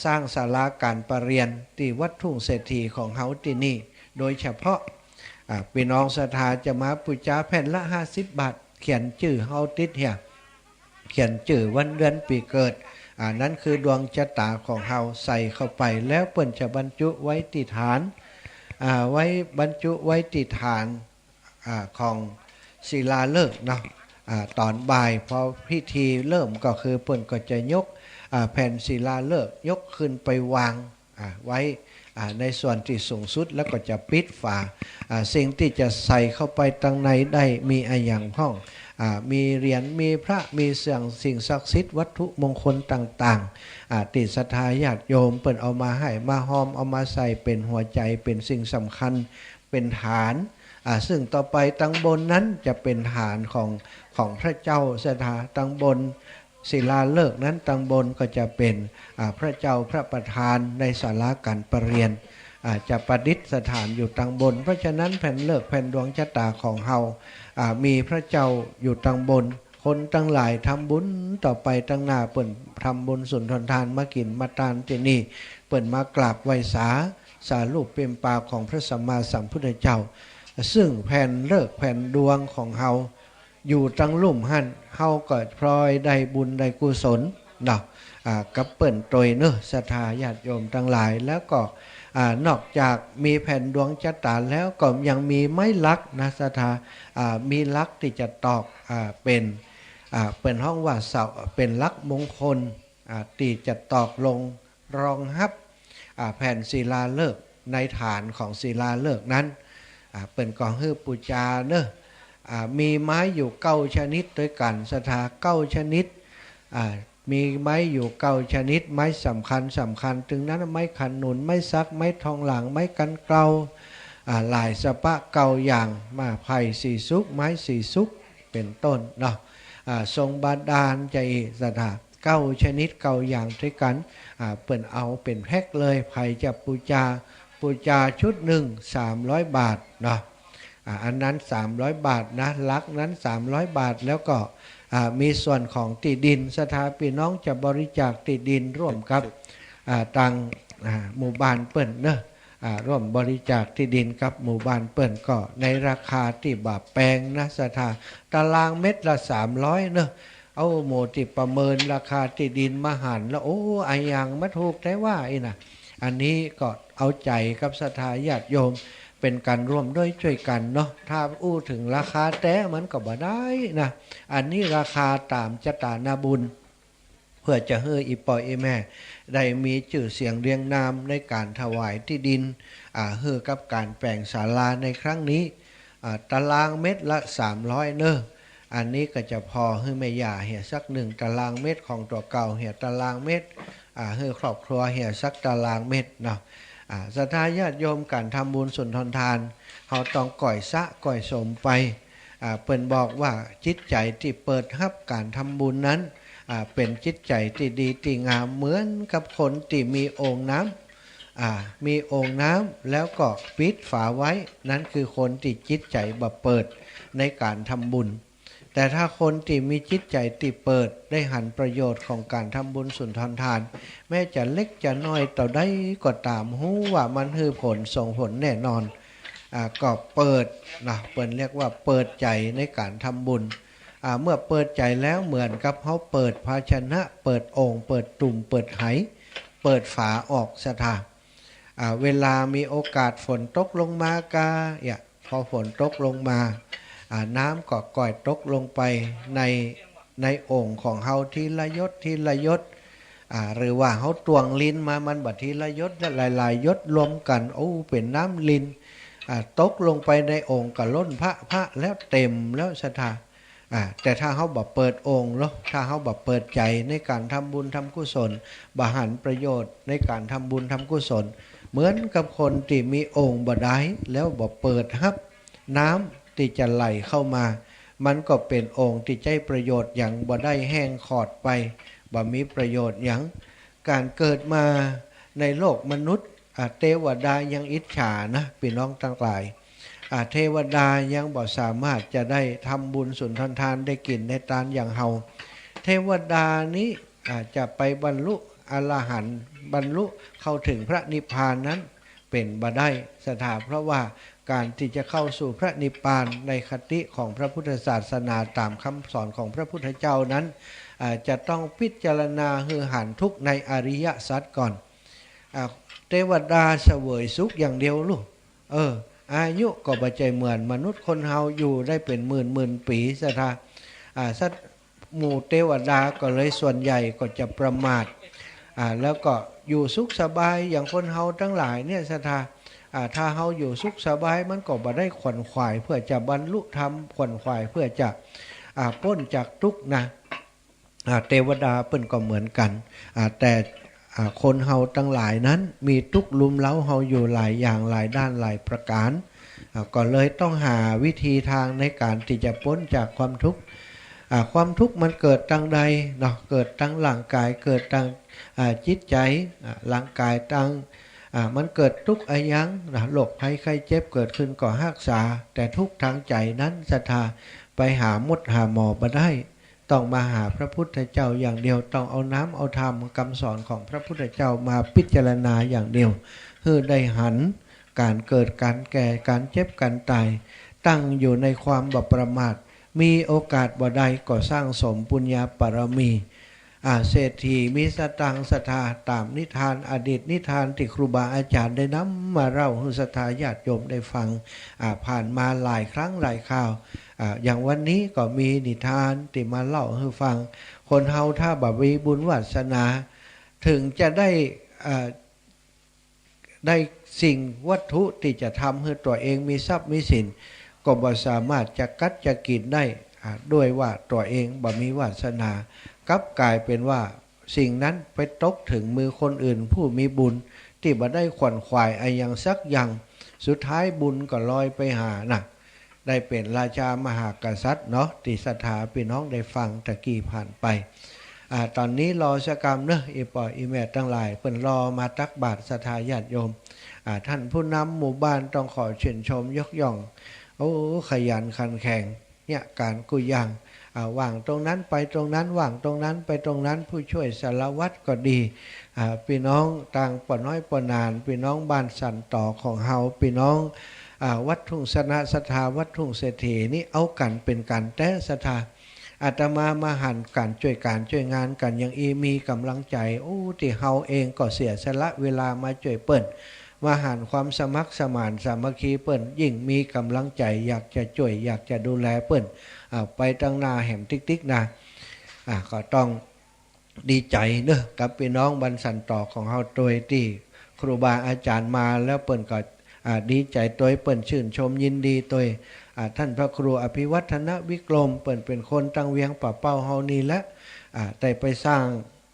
[SPEAKER 1] สร้างศาลาการประเรียนที่วัดทุ่งเศรษฐีของเฮาที่นี่โดยเฉพาะพี่น้องศรัทธาจะมาปูจาแผ่นละ50 บาทเขียนชื่อเฮาติดเหียเขียนชื่อวันเดือนปีเกิดนั่นคือดวงชะตาของเฮาใส่เข้าไปแล้วเปิ้นจะบรรจุไว้ที่ฐานไว้บรรจุไว้ที่ฐานของศิลาฤกษ์เนาะตอนบ่ายพอพิธีเริ่มก็คือเปิ้นก็จะยกแผ่นศิลาฤกษ์ยกขึ้นไปวางไว้ในส่วนที่สูงสุดแล้วก็จะปิดฝาสิ่งที่จะใส่เข้าไปตั้งในได้มีอย่างห้องมีเหรียญมีพระมีสิ่งศักดิ์สิทธิ์วัตถุมงคลต่างๆติดศรัทธาญาติโยมเปิ่นเอามาให้มาหอมเอามาใส่เป็นหัวใจเป็นสิ่งสำคัญเป็นฐานซึ่งต่อไปตั้งบนนั้นจะเป็นฐานของพระเจ้าศรัทธาตั้งบนศิลาฤกษ์นั้นตั้งบนก็จะเป็นพระเจ้าพระประธานในศาลาการประเรียนจะประดิษฐานอยู่ตั้งบนเพราะฉะนั้นแผ่นฤกษ์แผ่นดวงชะตาของเฮามีพระเจ้าอยู่ตั้งบนคนตั้งหลายทำบุญต่อไปตั้งหน้าเปิ่นทำบุญสุนทรทานมากินมาทานที่นี่เปิ่นมากราบไหว้สารูปเป็นปากของพระสัมมาสัมพุทธเจ้าซึ่งแผ่นฤกษ์แผ่นดวงของเฮาอยู่ตั้งลุ่มหั่นเฮาก็พลอยได้บุญได้กุศลเนาะกับเปิ่นโดยเนอะศรัทธาญาติโยมทั้งหลายแล้วก็นอกจากมีแผ่นดวงชะตาแล้วก็ยังมีไม้ลักนะศรัทธามีลักที่จะตอกเป็นห้องว่าเสาเป็นลักมงคลที่จะตอกลงรองรับแผ่นศิลาฤกษ์ในฐานของศิลาฤกษ์นั้นเป็นกองฮือปูจาเนอะมีไม้อยู่9 ชนิดด้วยกันศรัทธา9 ชนิดมีไม้อยู่9 ชนิดไม้สำคัญถึงนั้นไม้ขันหนุนไม้ซักไม้ทองหลางไม้กันเกลาหลายสปะเก่าอย่างมาไผ่สีสุกไม้สีสุก เป็นต้นเนาะทรงบาดาลใจสถา9 ชนิด9 อย่างด้วยกันเปิ่นเอาเป็นแพ็คเลยใครจะปูจาชุดหนึ่ง300 บาทเนาะอันนั้น300 บาทนะลักนั้น300 บาทแล้วก็มีส่วนของติดินสถาพี่น้องจะบริจาคติดินร่วมกับตังหมู่บ้านเปิ่นเนอะร่วมบริจาคที่ดินกับหมู่บ้านเปิ่นก็ในราคาที่บาแปลงนะสถาตารางเม็ดละ300เนอะเอาโมติประเมินราคาที่ดินมาหันแล้วโอ้ไอยังมาถูกได้ว่าไอ้นะอันนี้ก็เอาใจกับศรัทธาญาติโยมเป็นการร่วมด้วยช่วยกันเนาะถ้าอู้ถึงราคาแต่มันก็บ่ได้นะอันนี้ราคาตามจตานาบุญเพื่อจะให้อีปอยอีแม่ได้มีชื่อเสียงเรียงนามในการถวายที่ดินเฮือกับการแปลงศาลาในครั้งนี้ตารางเม็ดละ300เนอะอันนี้ก็จะพอให้แม่ย่าเหี่ยสัก1 ตารางเม็ดของตัวเก่าเหี่ยตารางเม็ดให้ครอบครัวเหี่ยสักตารางเม็ดเนาะศรัทธาญาติโยมการทำบุญสุนทรทานเขาต้องก่อยสะก่อยสมไปเปิ่นบอกว่าจิตใจที่เปิดรับการทำบุญนั้นเป็นจิตใจที่ดีที่งามเหมือนกับคนที่มีโอ่งน้ำมีโอ่งน้ำแล้วก็ปิดฝาไว้นั่นคือคนที่จิตใจแบบเปิดในการทำบุญแต่ถ้าคนที่มีจิตใจที่เปิดได้หันประโยชน์ของการทำบุญสุนทรทานแม้จะเล็กจะน้อยต่อได้ก็ตามหูว่ามันคือผลส่งผลแน่นอนก็เปิดนะเปิดเรียกว่าเปิดใจในการทำบุญเมื่อเปิดใจแล้วเหมือนกับเขาเปิดภาชนะเปิดโอ่งเปิดตุ่มเปิดไหเปิดฝาออกสถาเวลามีโอกาสฝนตกลงมากาพอฝนตกลงมาน้ำก็ก่อยตกลงไปในโอ่งของเฮาทีละยศทีละยศหรือว่าเฮาตวงลิ้นมามันบัดทีละยศและหลายๆยศรวมกันโอ้เป็นน้ำลิ้นตกลงไปในโอ่งก็ล้นพระแล้วเต็มแล้วสถาแต่ถ้าเขาบอกเปิดองค์แล้วถ้าเขาบอกเปิดใจในการทำบุญทำกุศลบาหันประโยชน์ในการทำบุญทำกุศลเหมือนกับคนที่มีองค์บ่ได้แล้วบอกเปิดฮับน้ำที่จะไหลเข้ามามันก็เป็นองค์ที่ใจประโยชน์อย่างบ่ได้แห้งขอดไปบ่มีประโยชน์อย่างการเกิดมาในโลกมนุษย์เทวดายังอิจฉานะพี่น้องทั้งหลายเทวดายังบ่สามารถจะได้ทำบุญสุนทรทานได้กินได้ทานอย่างเฮาเทวดานี้จะไปบรรลุอรหันต์บรรลุเข้าถึงพระนิพพานนั้นเป็นบ่ได้สถาเพราะว่าการที่จะเข้าสู่พระนิพพานในคติของพระพุทธศาสนาตามคำสอนของพระพุทธเจ้านั้นจะต้องพิจารณาหือหันทุกในอริยสัจก่อนเทวดาเสวยสุขอย่างเดียวลูกอายุก็บ่ใจเหมือนมนุษย์คนเฮาอยู่ได้เป็นหมื่นปีสถาสัตว์หมู่เทวดาก็เลยส่วนใหญ่ก็จะประมาทแล้วก็อยู่สุขสบายอย่างคนเฮาทั้งหลายเนี่ยสถาถ้าเฮาอยู่สุขสบายมันก็บ่ได้ขวนขวายเพื่อจะบรรลุธรรมขวนขวายเพื่อจะพ้นจากทุกข์นะเทวดาเปิ้นก็เหมือนกันแต่คนเฮาทั้งหลายนั้นมีทุกข์ลุมเล้าเฮาอยู่หลายอย่างหลายด้านหลายประการก็เลยต้องหาวิธีทางในการที่จะพ้นจากความทุกข์ความทุกข์มันเกิดทางใดเนาะเกิดทางร่างกายเกิดทางจิตใจร่างกายทางมันเกิดทุกข์อะไรยังโรคภัยไข้เจ็บเกิดขึ้นก็รักษาแต่ทุกข์ทางใจนั้นศรัทธาไปหาหมดหาหมอบ่ได้ต้องมาหาพระพุทธเจ้าอย่างเดียวต้องเอาน้ำเอาธรรมคำสอนของพระพุทธเจ้ามาพิจารณาอย่างเดียวเพื่อได้หันการเกิดการแก่การเจ็บการตายตั้งอยู่ในความบ่ประมาทมีโอกาสบ่ได้ก็สร้างสมปุญญาบารมีเศรษฐีมีสตังศรัทธาตามนิทานอดีตนิทานที่ครูบาอาจารย์ได้นำมาเล่าให้ศรัทธาญาติโยมได้ฟังผ่านมาหลายครั้งหลายคราวอย่างวันนี้ก็มีนิทานที่มาเล่าให้ฟังคนเฮาถ้าบ่มีบุญวาสนาถึงจะได้สิ่งวัตถุที่จะทำให้ตัวเองมีทรัพย์มีสินก็บ่สามารถจะกัดจะกินได้ด้วยว่าตัวเองบ่มีวาสนากลับกลายเป็นว่าสิ่งนั้นไปตกถึงมือคนอื่นผู้มีบุญที่บ่ได้ขวนขวายอย่างสักอย่างสุดท้ายบุญก็ลอยไปหา ได้เป็นราชามหากษัตริย์เนาะติสถาพี่น้องได้ฟังตะกี้ผ่านไปตอนนี้รอสกรรมเนอะอีปออีแม่ตั้งหลายเปิ่นรอมาตักบาตรศรัทธาญาติโยมท่านผู้นำหมู่บ้านต้องขอชื่นชมยกย่องโอ้ขยันขันแข็งเนี่ยการกุยางว่างตรงนั้นไปตรงนั้นว่างตรงนั้นไปตรงนั้นผู้ช่วยสารวัตรก็ดีพี่น้องต่างปน้อยปนานพี่น้องบ้านสันต่อของเฮาพี่น้องวัดทุ่งสนะศรัทธาวัดทุ่งเศรษฐีนี่เอากันเป็นการแต่ศรัทธาอาตมาหันการช่วยงานกันยังมีกำลังใจโอ้ที่เฮาเองก็เสียสละเวลามาช่วยเปิ้นมาหันความสมัครสมานสามัคคีเปิ้นยิ่งมีกำลังใจอยากจะช่วยอยากจะดูแลเปิ้นไปตั้งหน้าแหมติ๊กนะก็ต้องดีใจเนอะกับพี่น้องบรรสันต่อของเฮาโดยที่ครูบาอาจารย์มาแล้วเปิ้นก็ดีใจตัวเปิ้นชื่นชมยินดีตัวท่านพระครูอภิวัฒนวิกรมเปิ้นเป็นคนตั้งเวียงป่าเป้าเฮานี่และได้ไปสร้าง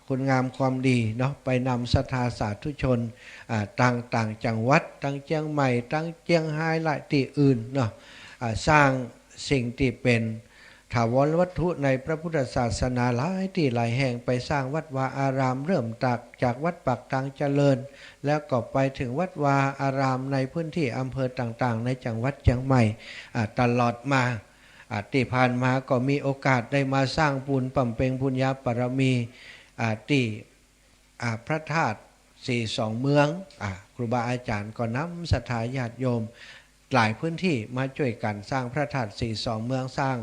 [SPEAKER 1] คุณงามความดีเนาะไปนำศรัทธาสาธุชนต่างจังหวัดตั้งเชียงใหม่ตั้งเชียงรายหลายที่อื่นเนาะสร้างสิ่งที่เป็นถาวรวัตถุในพระพุทธศาสนาหลายที่หลายแห่งไปสร้างวัดวาอารามเริ่มจากวัดปากทางเจริญแล้วก็ไปถึงวัดวาอารามในพื้นที่อำเภอต่างๆในจังหวัดเชียงใหม่ตลอดมาที่ผ่านมาก็มีโอกาสได้มาสร้างบุญบำเพ็ญบุญญาบารมีที่พระธาตุ42เมืองครูบาอาจารย์ก็นำศรัทธาญาติโยมหลายพื้นที่มาช่วยกันสร้างพระธาตุ42เมืองสร้าง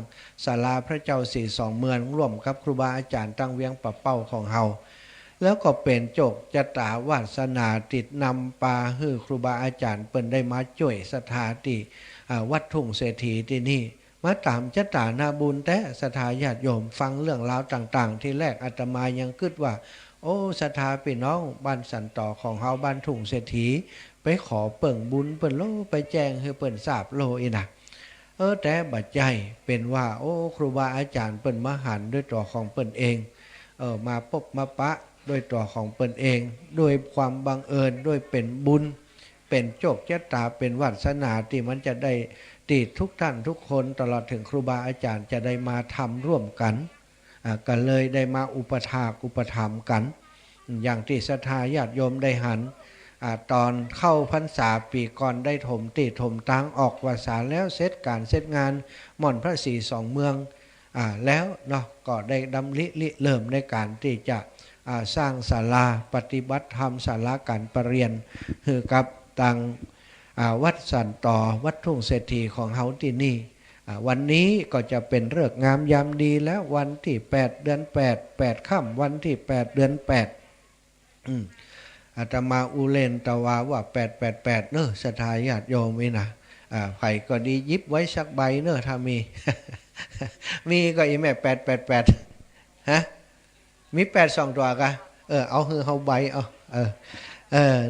[SPEAKER 1] ศาลาพระเจ้า42เมืองร่วมกับครูบาอาจารย์ตั้งเวียงป่าเป้าของเฮาแล้วก็เป็นโจกจตาวาสนาติดนำปาฮือครูบาอาจารย์เปิ้นได้มาช่วยศรัทธาที่วัดทุ่งเศรษฐีที่นี่มาตามจตานาบุญแต่ศรัทธาญาติโยมฟังเรื่องราวต่างๆที่แรกอาตมายังคิดว่าโอ้ศรัทธาพี่น้องบ้านสันต่อของเฮาบ้านทุ่งเศรษฐีไปขอเปิ่งบุญเปิ่นโลไปแจ้งให้เปิ่นทราบโลอีนะแต่บัดใจเป็นว่าโอ้ครูบาอาจารย์เปิ่นมาหันด้วยตัวของเปิ่นเองมาพบมาปะด้วยตัวของเปิ่นเองด้วยความบังเอิญด้วยเป็นบุญเป็นโชคชะตาเป็นวาสนาที่มันจะได้ติดทุกท่านทุกคนตลอดถึงครูบาอาจารย์จะได้มาทำร่วมกันก็เลยได้มาอุปถากอุปถัมภ์กันอย่างที่ศรัทธาญาติโยมได้หันตอนเข้าพรรษาปีก่อนได้ถมตีถมตังออกวาสาแล้วเสร็จการเสร็จงานม่อนพระ42เมืองแล้วเนาะก็ได้ดำริเริ่มในการที่จะสร้างศาลาปฏิบัติธรรมศาลาการประเรียนคือกับตังวัดสันต่อวัดทุ่งเศรษฐีของเฮาที่นี่วันนี้ก็จะเป็นฤกษ์งามยามดีแล้ววันที่8เดือน8ค่ำวันที่8เดือน8อาตมาอูเลนตะวาว่า888เนอะศรัทธาญาติโยมนี่นะไผ่ก็ดียิบไว้สักใบเนอะถ้ามี มีก็อีแม่888ฮะมี82ตัวกะเอาฮือเฮาใบเอา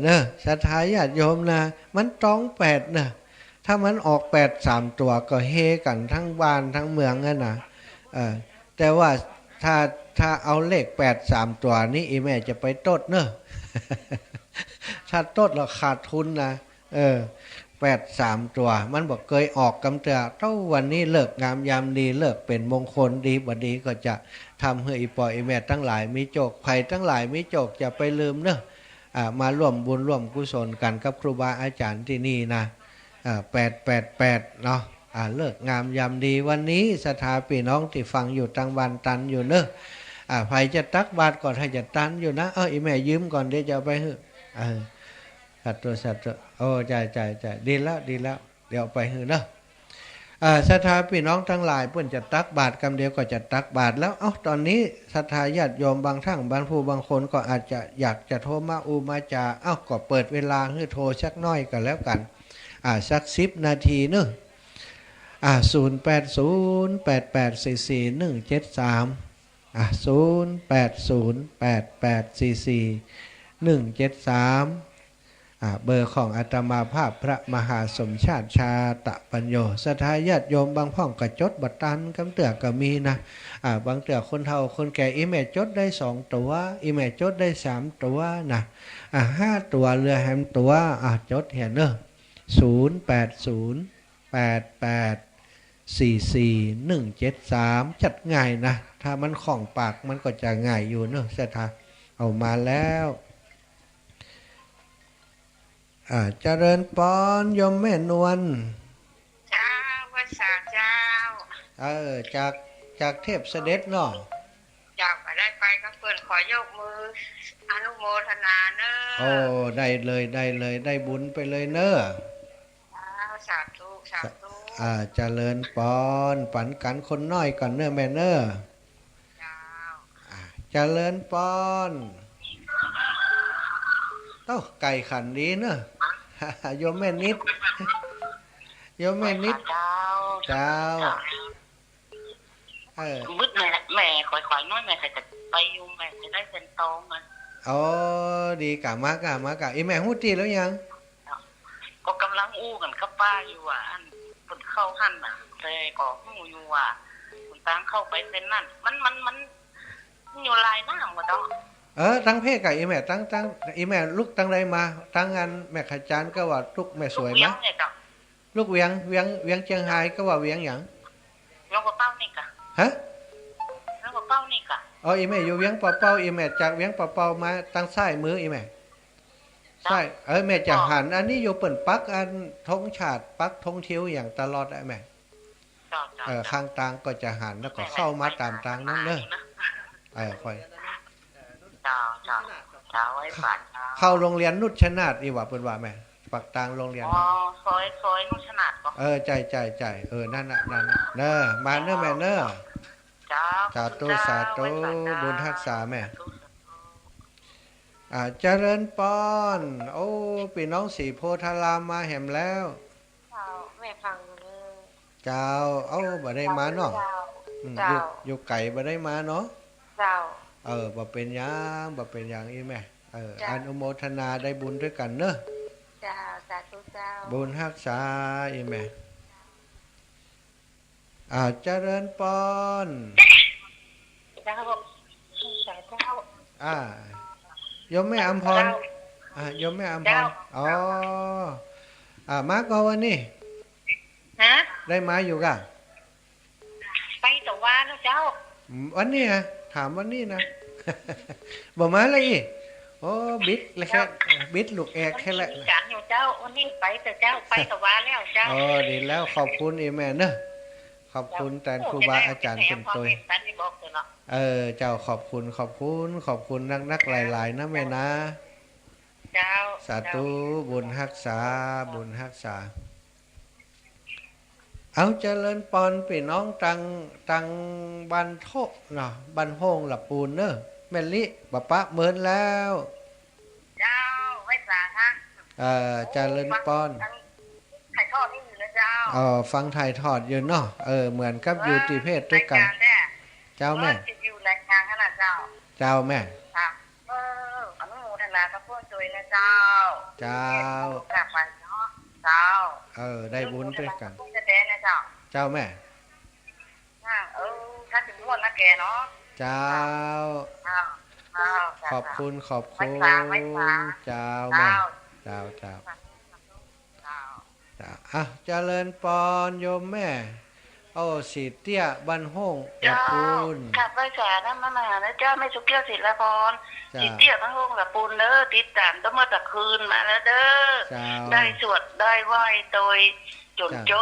[SPEAKER 1] เนอะศรัทธาญาติโยมนะมันต้อง8นะถ้ามันออก83ตัวก็เฮกันทั้งบ้านทั้งเมืองนั่นนะแต่ว่าถ้าเอาเลข83ตัวนี้อีแม่จะไปตดเนอะ ถ้าตดเราขาดทุนนะ83ตัวมันบอกเคยออกกำเตือเท่าวันนี้เลิกงามยามดีเลิกเป็นมงคลดีบดีก็จะทำให้อีปออีแม่ทั้งหลายมีโจกภัยทั้งหลายมีโจกจะไปลืมเนอะมาร่วมบุญร่วมกุศลกันกับครูบาอาจารย์ที่นี่นะ888เนาะเลิกงามยามดีวันนี้ศรัทธาพี่น้องที่ฟังอยู่ตังวันตันอยู่เนอะใครจะตักบาตรก่อนให้จะตันอยู่นะอีแม่ยืมก่อนเดี๋ยวจะไปหื้อสัตว์โอ้ใจดีแล้วเดี๋ยวไปหื้อเนอะศรัทธาพี่น้องทั้งหลายเพื่อนจะตักบาตรกำเดียวก็จะตักบาตรแล้วตอนนี้ศรัทธาญาติโยมบางท่านบางผู้บางคนก็อาจจะอยากจะโทรมามาจาก็เปิดเวลาให้โทรสักน้อยกันแล้วกันสัก10 นาทีเนอะ080844173173เบอร์ของอาตมาภาพพระมหาสมชาติชาตะปัญโยศรัทธาญาติโยมบางพ่องก็จดบัตรตันกำเตือก็มีนะบางเตือคนเฒ่าคนแก่อีแม่จดได้2ตัวอีแม่จดได้3ตัวนะ5ตัวเรือแฮมตัวจดเห็นเนอะ0808841731 44173จัดง่ายนะถ้ามันของปากมันก็จะง่ายอยู่เนอะเสถาเอามาแล้วเจริญปอนยมแม่นวล
[SPEAKER 2] เจ้าภาษาเจ้า
[SPEAKER 1] จากเทพเสด็จเนาะ
[SPEAKER 2] อยากไปได้ไปก็เพื่อนขอยกมืออนุโมทนาเนอะ
[SPEAKER 1] โอ้ได้เลยได้บุญไปเลยเนอะ
[SPEAKER 2] สาธุสาธุ
[SPEAKER 1] เจริญปอนปันกันคนน้อยก่อนเนอะแม่เนอะ
[SPEAKER 2] เจ้า
[SPEAKER 1] เจริญปอนเต้าไก่ขันดีเนอะโยมแม่นิดโยมแม่นิดเจ้า
[SPEAKER 2] มึดแม่คอยน้อยแม่ใครจะไปยุ่งแม่จะได้เป็นตองมัน
[SPEAKER 1] อ๋อดีกะมากะอีแม่หูตีแล้วยัง
[SPEAKER 2] ก็กำลังอู้กันกับป้าอยู่อันคนเข้าหั่นแต่ก็หูอยู่คนตั้งเข้าไปเป็นนั่นมันอยู่ลายหน้าหมด
[SPEAKER 1] ตั้งเพศกับอีแม่ตั้งอีแม่ลูกตั้งไรมาตั้งงานแม่ขจารก็ว่าลูกแม่สวยมั้ยลูกเวียงเชียงไฮ้ก็ว่าเวียงหยัง
[SPEAKER 2] เวียงปะเป้านี่กะ
[SPEAKER 1] ฮะ
[SPEAKER 2] เวียงปะเป้านี่กะ
[SPEAKER 1] อีแม่อยู่เวียงปะเป้าอีแม่จากเวียงปะเป้ามาตั้งซ้ายมืออีแม่ใช่แม่จะหันอันนี้อยู่เปิ่นปักอันธงชาติปักธงเทียวอย่างตลอดได้แม่ข้างต่างก็จะหันแล้วก็เข้ามาตามต่างนั้นเนอะค่อยเข้าโรงเรียนนุชนาธิ์อีว่าเปิ้นว่าแม่ปักต่างโรงเรียน
[SPEAKER 2] ซอยนุชนาธิ์ก็
[SPEAKER 1] ใจนั่นน่ะเนอะมาเนอะแม่เนอะสาธุบุญรักษาแม่เจริญปอนโอ้พี่น้องสีโพธารามมาแหมแล้ว
[SPEAKER 2] แม่ฟัง
[SPEAKER 1] เจ้าบ่ได้มาเนาะอยู่ไก่บ่ได้มาเนาะ
[SPEAKER 2] เจ้า
[SPEAKER 1] บ่เป็นหยังอีแม่อนุโมทนาได้บุญด้วยกันเนอะ
[SPEAKER 2] เจ้าสาธุเจ้า
[SPEAKER 1] บุญรักษาอีแม่เจริญปอน
[SPEAKER 2] เจ้า
[SPEAKER 1] โยมแม่อำพรโยมแม่อำพรมาก็วันนี้ได้มาอยู่กะ
[SPEAKER 2] ไปแต่ว่านะเจ้า
[SPEAKER 1] วันนี้ฮะถามวันนี้นะบอกมาเลยอีบิดเลยแค่บิดลูกแอกแค่ละ
[SPEAKER 2] การอยู่เจ้าวันนี้ไปแต่เจ้าไปแต่ว่าแล้วเจ้า
[SPEAKER 1] ดีแล้วขอบคุณอีแม่เนอะขอบคุณแทนครูบาอาจารย์เป็นตัวเจ้าขอบคุณนักหลายๆนะแม่นะ
[SPEAKER 2] เจ้า
[SPEAKER 1] สาธุบุญรักษาเอาเจริญปอนพี่น้องตังบันโทเนาะบันโฮงหลับปูนเนอะแม่ลิปะเหมือนแล้ว
[SPEAKER 2] เจ้าไว้สาฮะ
[SPEAKER 1] เจริญปอน
[SPEAKER 2] ถ่ายทอดนี่อยู่นะเจ้า
[SPEAKER 1] ฟังถ่ายทอดอยู่เนาะเหมือนกับอยู่ที่เพศด้วยกันเจ้าแม่
[SPEAKER 2] อยู่รายการขนาดเจ้า
[SPEAKER 1] แม่
[SPEAKER 2] อนุโมทนาพระพุทธเจ้ากลับมาเนาะเจ้า
[SPEAKER 1] ได้บุญด้วยกัน
[SPEAKER 2] เจ้า
[SPEAKER 1] แม่
[SPEAKER 2] ถ้าถึงวันนะแกเนาะ
[SPEAKER 1] เจ้าขอบคุณเจ้าแม่เจ้าเจริญปอนโยมแม่สีเตี้ยบันห้อง
[SPEAKER 2] ละปูนขับไปแสนนั่นมานะเจ้าไม่สุกเกี้ยวศิลปรสีเตี้ยบันห้องละปูนเด้อติดตามต้องมาตะคืนมาแล้วเด้อได้สวดได้ไหว้โดยจนจ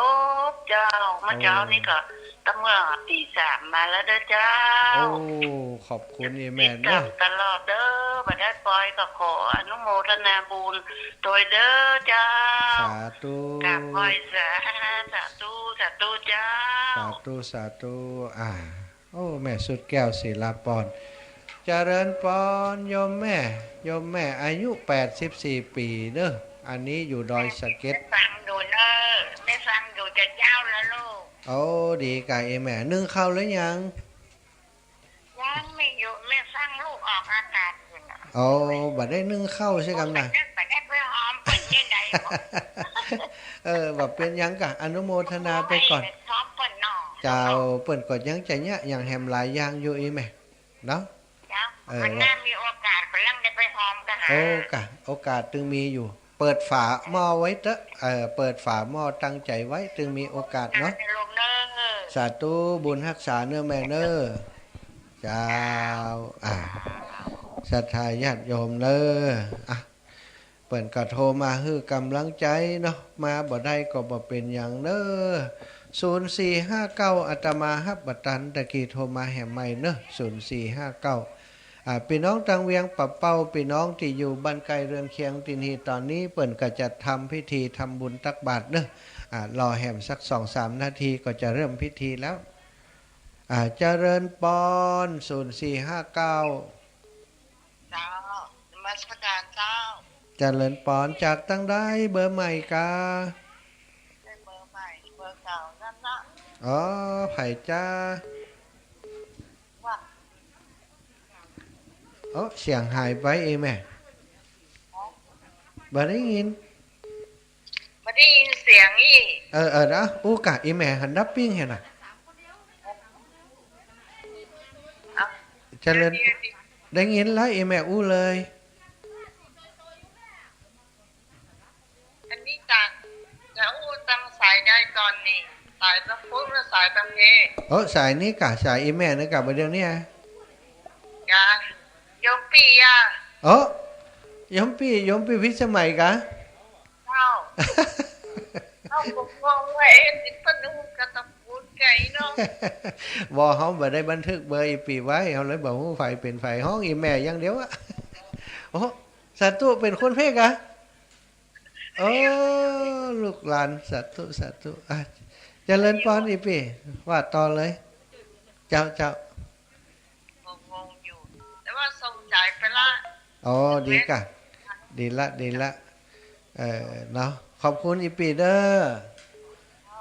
[SPEAKER 2] บเจ้ามาเจ้านี่ก็ตั้งเมื่อตี 3มาแล้วเด้อเจ้า
[SPEAKER 1] ขอบคุณอีแม่เนาะ
[SPEAKER 2] ตลอดเด้อบัดได้ปล่อยก็ขออนุโมทนาบุญโดยเด้อเจ้า
[SPEAKER 1] สาธุ
[SPEAKER 2] กราบไหว้สาธุเจ้า
[SPEAKER 1] สาธุแม่สุดแก้วศิลาปอนเจริญปอนโยมแม่อายุ84ปีเด้ออันนี้อยู่ดอยสะเก็ด
[SPEAKER 2] ฟังดูเด้อได้ฟังดูจะเจ้าแล้วลูก
[SPEAKER 1] ดีกายแม่นึ่งข้าวแล้วยัง
[SPEAKER 2] ไม่อยู่แม่ฟังลูกออกอากาศ
[SPEAKER 1] บัดได้นึ่งข้าวใช่กันนะ
[SPEAKER 2] บัดได้ไปหอมเป็นยังไง
[SPEAKER 1] บัดเป็นยังกะอนุโมทนาไปก่อนเจ้าเปิ่นกดยังใจเนี้ยอย่างแฮมหลายอย่างอยู่อีแม่เนาะ
[SPEAKER 2] มันน่ามีโอกาสกำลังได้ไปหอมกัน
[SPEAKER 1] โอกาสตึงมีอยู่ไป เปิดฝาหม้อไว้เถอะเปิดฝาหม้อตั้งใจไว้จึงมีโอกาสเนาะสาธุบุญรักษาเนื้อแม่เน้อเจ้าศรัทธาญาติโยมเน้อเปิ่นก็โทรมาฮื้อกำลังใจเนาะมาบ่ได้ก็บ่เป็นอย่างเน้อ0459อาตมาฮับบัตันตะกี้โทรมาแห่ใหม่เน้อ0459พี่น้องตังเวียงปะเป้าพี่น้องที่อยู่บ้านไกลเรือนเคียงตินีตอนนี้เปิ่นก็จะทำพิธีทำบุญตักบาตรเน้อรอแหมสัก 2-3 นาทีก็จะเริ่มพิธีแล้วเจริญปอน0459
[SPEAKER 2] เจ้านมัสการเจ้า
[SPEAKER 1] เจริญปอนจากตั้งได้เบอร์ใหม่กา
[SPEAKER 2] ได้เบอร์ใหม่เบอร์เก่านั่นนะ
[SPEAKER 1] อ๋อไผ่จ้า
[SPEAKER 2] ว่า
[SPEAKER 1] เสียงหายไปเองแม่บ่ได้ยิน
[SPEAKER 2] ไม่ได้ยินเสียงอี
[SPEAKER 1] นะอู้กะอีแม่หันดับปิ้งเห็นน่ะเจริญได้ยินแล้วอีแม่อู้เลย
[SPEAKER 2] อันนี้จากจะอู้ตั้งสายได้ตอนนี้สายตะพุ้งและสายตะเพ
[SPEAKER 1] สายนี้กะสายอีแม่นี่กะบ่เดี๋ยวนี้
[SPEAKER 2] กะยมปี
[SPEAKER 1] ยมปีพิสมัยกะ
[SPEAKER 2] เข้าผมมองว่านี่ปนูกระตะปูนไก่เนาะ
[SPEAKER 1] บ่เฮาบ่ได้บันทึกเบอร์อีปีไว้เฮาเลยบอกว่าไฟเป็นไฟห้องอีแม่อย่างเดียวสาธุเป็นคนเพกะลูกหลานสาธุเจริญพรอีปีว่าต่อเลยเจ้าง
[SPEAKER 2] งอยู่แต่ว่าส่งจ่ายไปละ
[SPEAKER 1] ดีกะดีละเนาะขอบคุณอีปีเด้อ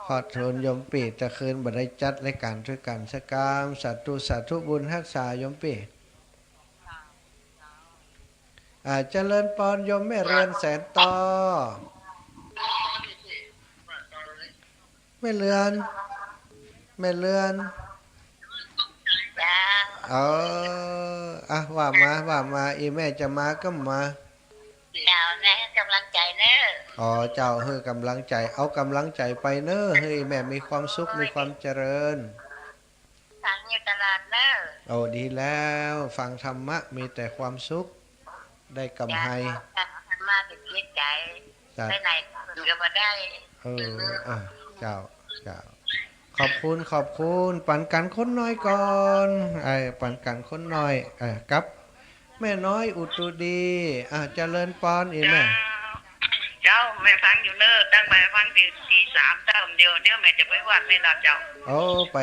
[SPEAKER 1] ขอโทษยมปีตะคืนบ่ได้จัดรายการช่วยกันสักกามสาธุบุญรักษายมปีเจริญปอนยมแม่เรือนแสนต่อแม่เรือนว่ามาอีแม่จะมาก็มา
[SPEAKER 2] เจ้านะกำลังใจเนอะ
[SPEAKER 1] เจ้าให้กำลังใจเอากำลังใจไปเนอะให้แม่มีความสุขมีความเจริญ
[SPEAKER 2] ฟังอยู่ตลาดเนอะ
[SPEAKER 1] ดีแล้วฟังธรรมะมีแต่ความสุขได้กำไร
[SPEAKER 2] ธรรมะติดจิตใจไปไหนก็มาได้
[SPEAKER 1] เจ้าขอบคุณปันกันคนน้อยก่อนปันกันคนน้อยกับแม่น้อยอุตุดีเจริญปอนอีแม่
[SPEAKER 2] เจ้าแม่ฟังอยู่เนอะตั้งแต่ฟังตี 3เจ้าเดี๋ยวแม่จะไปวัดไม่รับเจ้า
[SPEAKER 1] ไ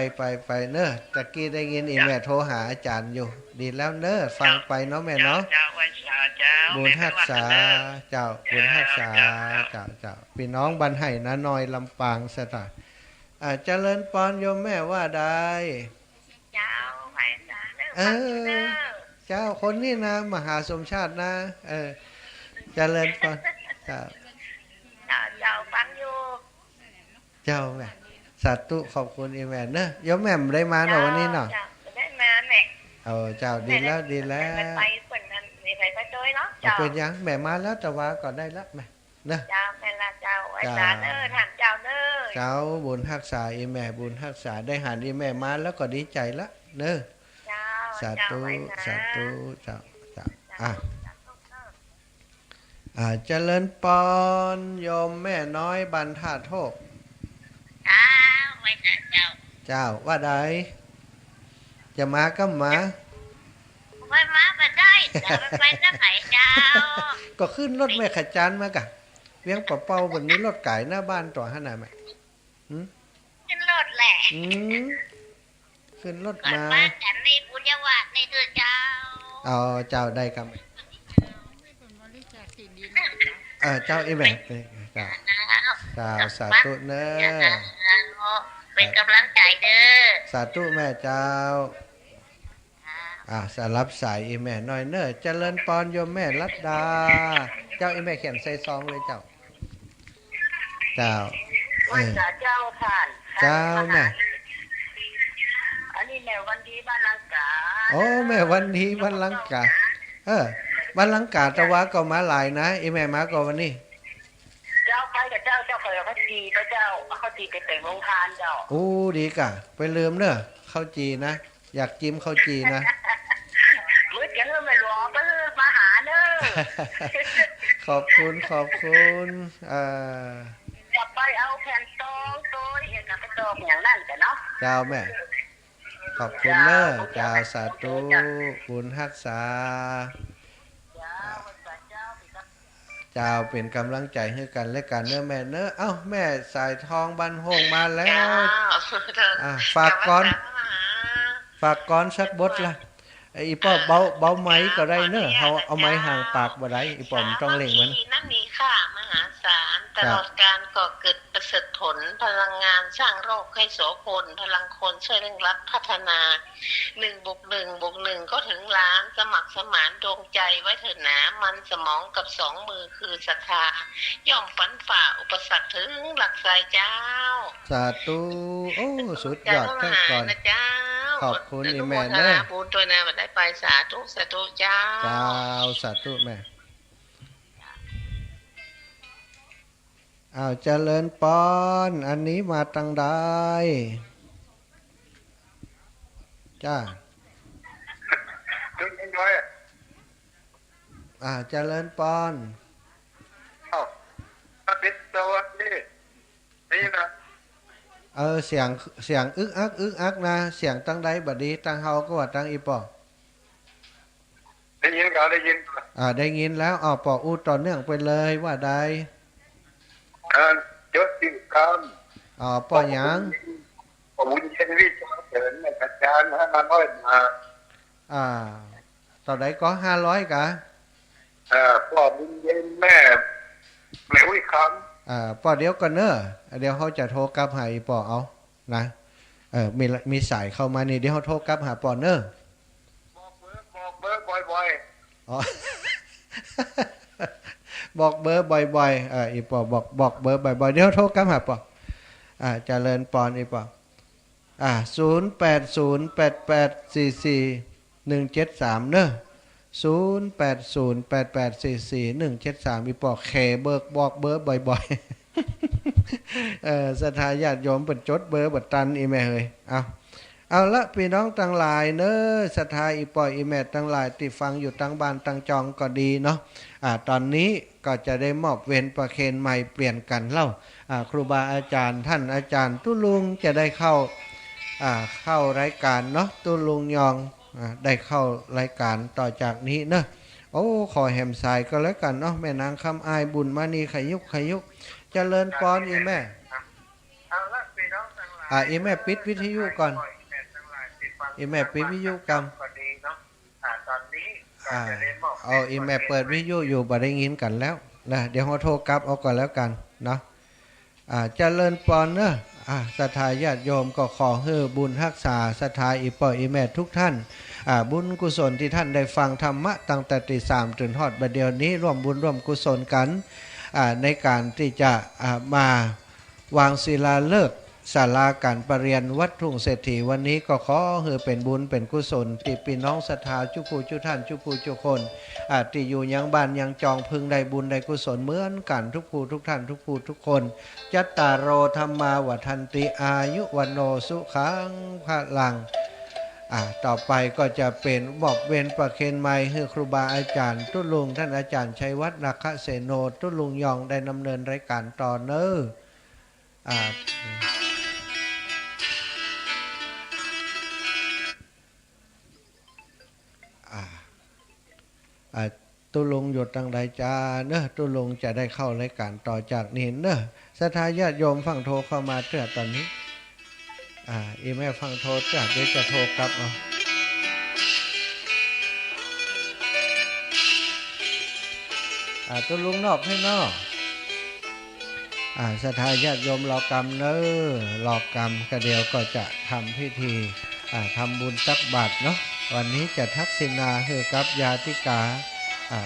[SPEAKER 1] ปเนอะตะกี้ได้ยินอีแม่โทรหาอาจารย์อยู่ดีแล้วเนอะฟังไปเนาะแม่เนาะบุญรักษาเจ้าบุญรักษาเจ้าพี่น้องบ้านไห่นะน้อยลำปางซะต่อเจริญปอนโยมแม่ว่าได้
[SPEAKER 2] เจ้าไปจ้า
[SPEAKER 1] เจ้าคนนี้นะมหาสมชาตินะเจริญปอนเจ้า
[SPEAKER 2] ฟังอยู่
[SPEAKER 1] เจ้าแม่สาธุขอบคุณอีแม่เนอะโยมแม่ได้มาหน่อยวันนี้เนาะ
[SPEAKER 2] ได้มาแม่
[SPEAKER 1] เจ้าดีแล้ว
[SPEAKER 2] ไปคนนั้นไปโดยเนาะเจ้า
[SPEAKER 1] เป็นยังแม่มาแล้วแต่ว่าก่อนได้แล้วแม่เนอะ
[SPEAKER 2] เจ้าแม่ละเจ้าอาจารย์ท่านเจ้าเนอะ
[SPEAKER 1] เจ้าบุญรักษาอีแม่บุญรักษาได้หาอีแม่มาแล้วก็ดีใจละเนอะสาธุเจ้าเจริญปอนโยมแม่น้อยบรรทัดโทษเจ้าว่าใดจะมาก็มา
[SPEAKER 2] ไม่มาไม่ได้จะไปที่ไหนเจ้า
[SPEAKER 1] ก็ขึ้นรถแม่ขจานมากะเวียงปะเป้าวันนี้รถไก่หน้าบ้านต่อหน้าไหม
[SPEAKER 2] ขึ้นรถแหละ
[SPEAKER 1] ขึ้นรถมา
[SPEAKER 2] บ้านฉันในปุญญวัฒน์ในตัวเจ้า
[SPEAKER 1] เจ้าได้ครับเจ้าอีแม่เจ้าสาธุเนอะ
[SPEAKER 2] เป็นกำลังใจเด้อ
[SPEAKER 1] สาธุแม่เจ้าสารับสายอีแม่น้อยเนอะเจริญปอนโยมแม่รัตดาเจ้าอีแม่เขียนใส่ซองเลยเจ้า
[SPEAKER 2] ท่าน
[SPEAKER 1] เจ้าแม่
[SPEAKER 2] อันนี้แม่วันดีบ้านลังกา
[SPEAKER 1] แม่วันดีบ้านลังกาบ้านลังกาตะวะก็มาหลายนะอีแม่มาก็วันนี้
[SPEAKER 2] ข้าวจีพระเจ้าข้าวจีไปแต่งโรงทานเจ้า
[SPEAKER 1] โอ้ดีกะไปลืมเนอะข้าวจีนะอยากจิ้มข้าวจีนะ
[SPEAKER 2] มืดกันเริ่มไม่รอเพิ่มมาหาเนอะ
[SPEAKER 1] ขอบคุณ
[SPEAKER 2] จะไปเอาแผ่นตองตัวเห็นกับตองอย่างนั้นกันเนาะ
[SPEAKER 1] เจ้าแม่ขอบคุณเนอะเจ้าสาธุบุญรักษาเจ้าเป็นกำลังใจให้กันและกันเนอะแม่เนอะเอ้าแม่สายทองบันโฮงมาแล้วฝากก่อนสักบทละอีป้อเบาไม้ก็ได้เนอะเอาไม้ห่างปากบ่ได้อีป้อมต้องเล่งมัน
[SPEAKER 2] นั่นนี่ค่ะมหาศาลตลอดการก่อเกิดประเสริฐผลพลังงานสร้างโรคให้โสพลพลังคนช่วยเร่งรัดพัฒนา1+1+1ก็ถึงล้านสมัครสมานดวงใจไว้เถิดหนามันสมองกับ2 มือคือศรัทธาย่อมฝันฝ่าอุปสรรคถึงหลักสายเจ้า
[SPEAKER 1] สาธุโอ้สุดยอดแท้ก่อนขอบคุณอีแม่เนอะ
[SPEAKER 2] บุญตัวนาบัดได้ไปสาธุเจ้า
[SPEAKER 1] สาธุแม่เจริญปอนอันนี้มาตังใดจ้าเจริญปอน
[SPEAKER 3] ปิดตัวนี่นะ
[SPEAKER 1] เสียงอึกอักนะเสียงตั้งใดบัดนี้ตั้งเฮาก็ว่าตั้งอีปอ
[SPEAKER 3] ได้ยินก็ได้ยิน
[SPEAKER 1] ได้ยินแล้วปออูต่อเนื่องไปเลยว่าใด
[SPEAKER 3] ยศสิ่งค
[SPEAKER 1] ำปอหยัง
[SPEAKER 3] บุญเช่นวิจารเถินในอาจารย์500มา
[SPEAKER 1] ต่อใดก็500กะ
[SPEAKER 3] พ่อบุญเย็นแม่วิค
[SPEAKER 1] ำปอเดี๋ยวก่อนเนอะเดี๋ยวเขาจะโทรกลับหาอีปอเอานะมีสายเข้ามานี่เดี๋ยวเขาโทรกลับหาปอเนอะ
[SPEAKER 3] บอกเบอร์บ่อย
[SPEAKER 1] บอกเบอร์บ่อยอีปอบอกเบอร์บ่อยๆเดี๋ยวโทรกลับหาปอเจริญปอนอีปอ0808844173เนอะ0808844173อีปอแขบอกเบอร์บ่อยๆศรัทธาญาติโยมเปิดจดเบอร์บัดตันอีแม่เฮ้ยเอาละพี่น้องทั้งหลายเนอะศรัทธาอีปออีแม่ทั้งหลายที่ฟังอยู่ทั้งบ้านทั้งจองก็ดีเนาะตอนนี้ก็จะได้มอบเวรประเคนใหม่เปลี่ยนกันเล่าครูบาอาจารย์ท่านอาจารย์ตุลุงจะได้เข้ารายการเนาะตุลุงยองได้เข้ารายการต่อจากนี้เนอะโอ้ขอแหมสายก็แล้วกันเนาะแม่นางคำอายบุญมานีขยุกเจริญปอนอีแม่อีแม่ปิดวิทยุก่อนอีแม่ปิดวิทยุกรรมอีแม่เปิดวิทยุอยู่บ่ได้ยินกันแล้วนะเดี๋ยวเขาโทรกลับเอาก่อนแล้วกันเนาะเจริญปอนเนอะศรัทธาญาติโยมก็ขอให้บุญรักษาศรัทธาอีปออีแม่ทุกท่านบุญกุศลที่ท่านได้ฟังธรรมะตั้งแต่ตี 3จนฮอดบัดเดี๋ยวนี้ร่วมบุญร่วมกุศลกันในการที่จะมาวางศิลาฤกษ์ศาลาการประเรียนวัดทุ่งเศรษฐีวันนี้ก็ขอให้เป็นบุญเป็นกุศลที่พี่น้องศรัทธาจุผู้จุท่านจุผู้จุคนที่อยู่ยังบ้านยังจองพึงได้บุญได้กุศลเหมือนกันทุกผู้ทุกท่านทุกผู้ทุกคนจัตตารโอธรรมาวัฏันติอายุวันโนสุขังพลังต่อไปก็จะเป็นบอกเวรประเคนไม้ให้ครูบาอาจารย์ตุลุงท่านอาจารย์ชัยวัฒน์นาคเสโนตุลุงยองได้ดำเนินรายการต่อเนอตุลุงหยุดตั้งใดจ้าเนอะตุลุงจะได้เข้ารายการต่อจากนี้เนอะศรัทธาญาติโยมฟังโทรเข้ามาเตือนตอนนี้อีแม่ฟังโทรจากเดี๋ยวจะโทรกลับเอาตุลุงนอกให้นอกศรัทธาญาติโยมรอกรรมเนอะรอกรรมก็เดียวก็จะทำพิธีทำบุญตักบาตรเนาะวันนี้จะทักษิณาเฮกับญาติกา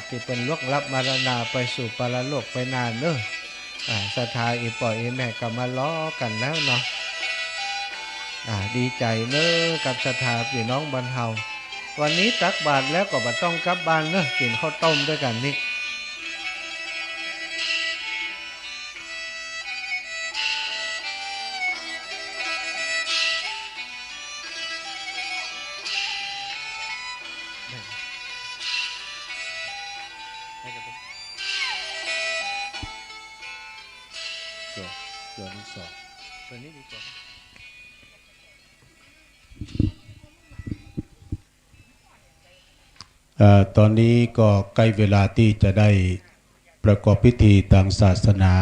[SPEAKER 1] ที่เป็นล่วงลับมรณาไปสู่ปรโลกไปนานเนอะศรัทธาอีปออีแม่ก็มาล้อกันแล้วเนาะดีใจเนอะกับศรัทธาพี่น้องบ้านเฮาวันนี้ตักบาตรแล้วก็บ่ต้องกลับบ้านเนอะกินข้าวต้มด้วยกันนี่ ตัวที่สองตัวนี้ดีกว่า
[SPEAKER 4] ตอนนี้ก็ใกล้เวลาที่จะได้ประกอบพิธีทางศาสนา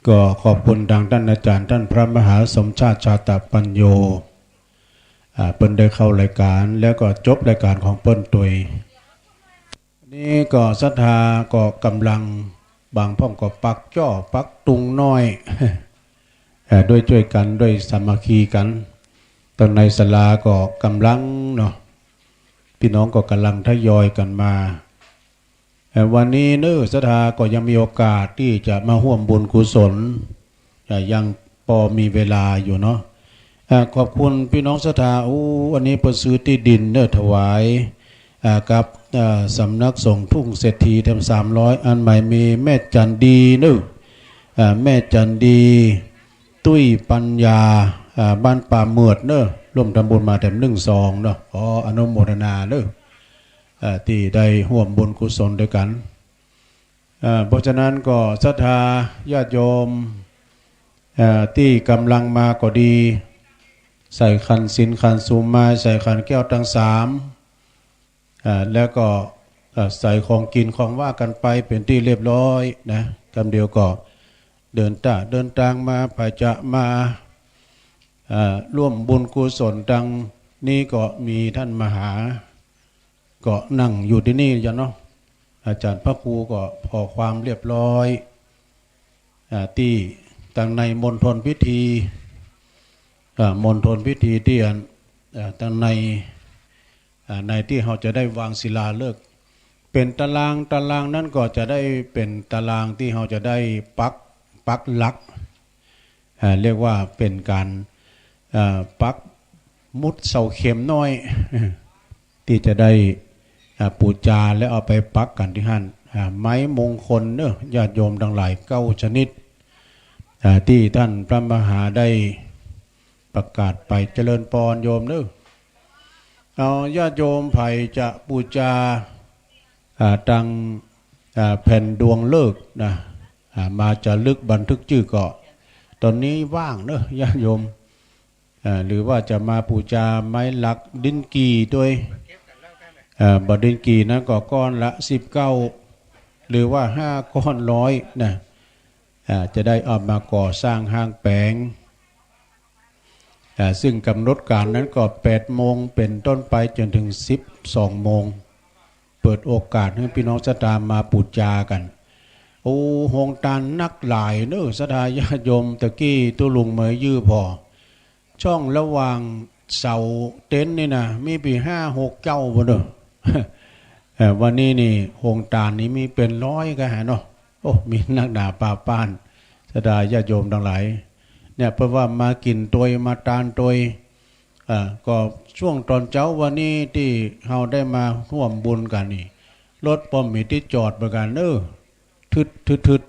[SPEAKER 4] ก็ขอบคุณทางท่านอาจารย์ท่านพระมหาสมชาติชาตปัญโยเปิ้นได้เข้ารายการแล้วก็จบรายการของเปิ้นตุยนี่ก็ศรัทธาก็กำลังบางพ่องก็ปักจ่อปักตุงน้อยด้วยช่วยกันด้วยสามัคคีกันตอนในศาลาก็กำลังเนาะพี่น้องก็กำลังทยอยกันมาวันนี้เนื้อศรัทธาก็ยังมีโอกาสที่จะมาร่วมบุญกุศลยังพอมีเวลาอยู่เนาะขอบคุณพี่น้องศรัทธาวันนี้ประซื้อที่ดินเนื้อถวายกับสำนักสงฆ์ทุ่งเศรษฐีเต็ม300อันใหม่มีแม่จันดีเนื้อแม่จันดีตุ้ยปัญญาบ้านป่าเมือดเนื้อร่วมทำบุญมาแต่1-2เนาะขออนุโมทนาเนื้อที่ได้ร่วมบุญกุศลด้วยกันเพราะฉะนั้นก็ศรัทธาญาติโยมที่กำลังมาก็ดีใส่ขันศีลขันสุมาใส่ขันแก้วทั้ง3แล้วก็ใส่ของกินของว่ากันไปเป็นที่เรียบร้อยนะกำเดียวก็เดินทางมาไปจะมาร่วมบุญกุศลดังนี้ก็มีท่านมหาก็นั่งอยู่ที่นี่จ้ะเนาะอาจารย์พระครูก็พอความเรียบร้อยที่ตั้งในมณฑลพิธีมณฑลพิธีที่ตั้งในที่เราจะได้วางศิลาฤกษ์เป็นตารางนั้นก็จะได้เป็นตารางที่เราจะได้ปักหลักเรียกว่าเป็นการปักมุดเสาเข็มน้อยที่จะได้ปูจาและเอาไปปักกันที่หั่นไม้มงคลเนอะญาติโยมทั้งหลาย9ชนิดที่ท่านพระมหาได้ประกาศไปเจริญปรโยมเนอะเอาญาติโยมไผ่จะปูจาตังแผ่นดวงเลิกนะมาจะลึกบันทึกชื่อก็ตอนนี้ว่างเนอะญาติโยมหรือว่าจะมาปูจาไม้หลักดินกีด้วยบดินกีนั้นก็ก้อนละ19หรือว่า5ก้อน100นะจะได้เอามาก่อสร้างห้างแปลงซึ่งกำหนดการนั้นก็8 โมงเป็นต้นไปจนถึง12 โมงเปิดโอกาสให้พี่น้องศรัทธามาปูจากันโฮงตานนักหลายเนอะศรัทธาญาติโยมตะกี้ตุลุงเมยยื้อพอช่องระหว่างเสาเต็นท์นี่นะมีปี5-6เจ้าบ่เนอะวันนี้นี่โฮงตานนี้มีเป็น100ก็หาเนาะมีนักด่าป่าป้านศรัทธาญาติโยมทั้งหลายเนี่ยเพราะว่ามากินตัวมาตานตัวก็ช่วงตอนเช้าวันนี้ที่เราได้มาร่วมบุญกันนี่รถป้อมมีที่จอดประกันทึด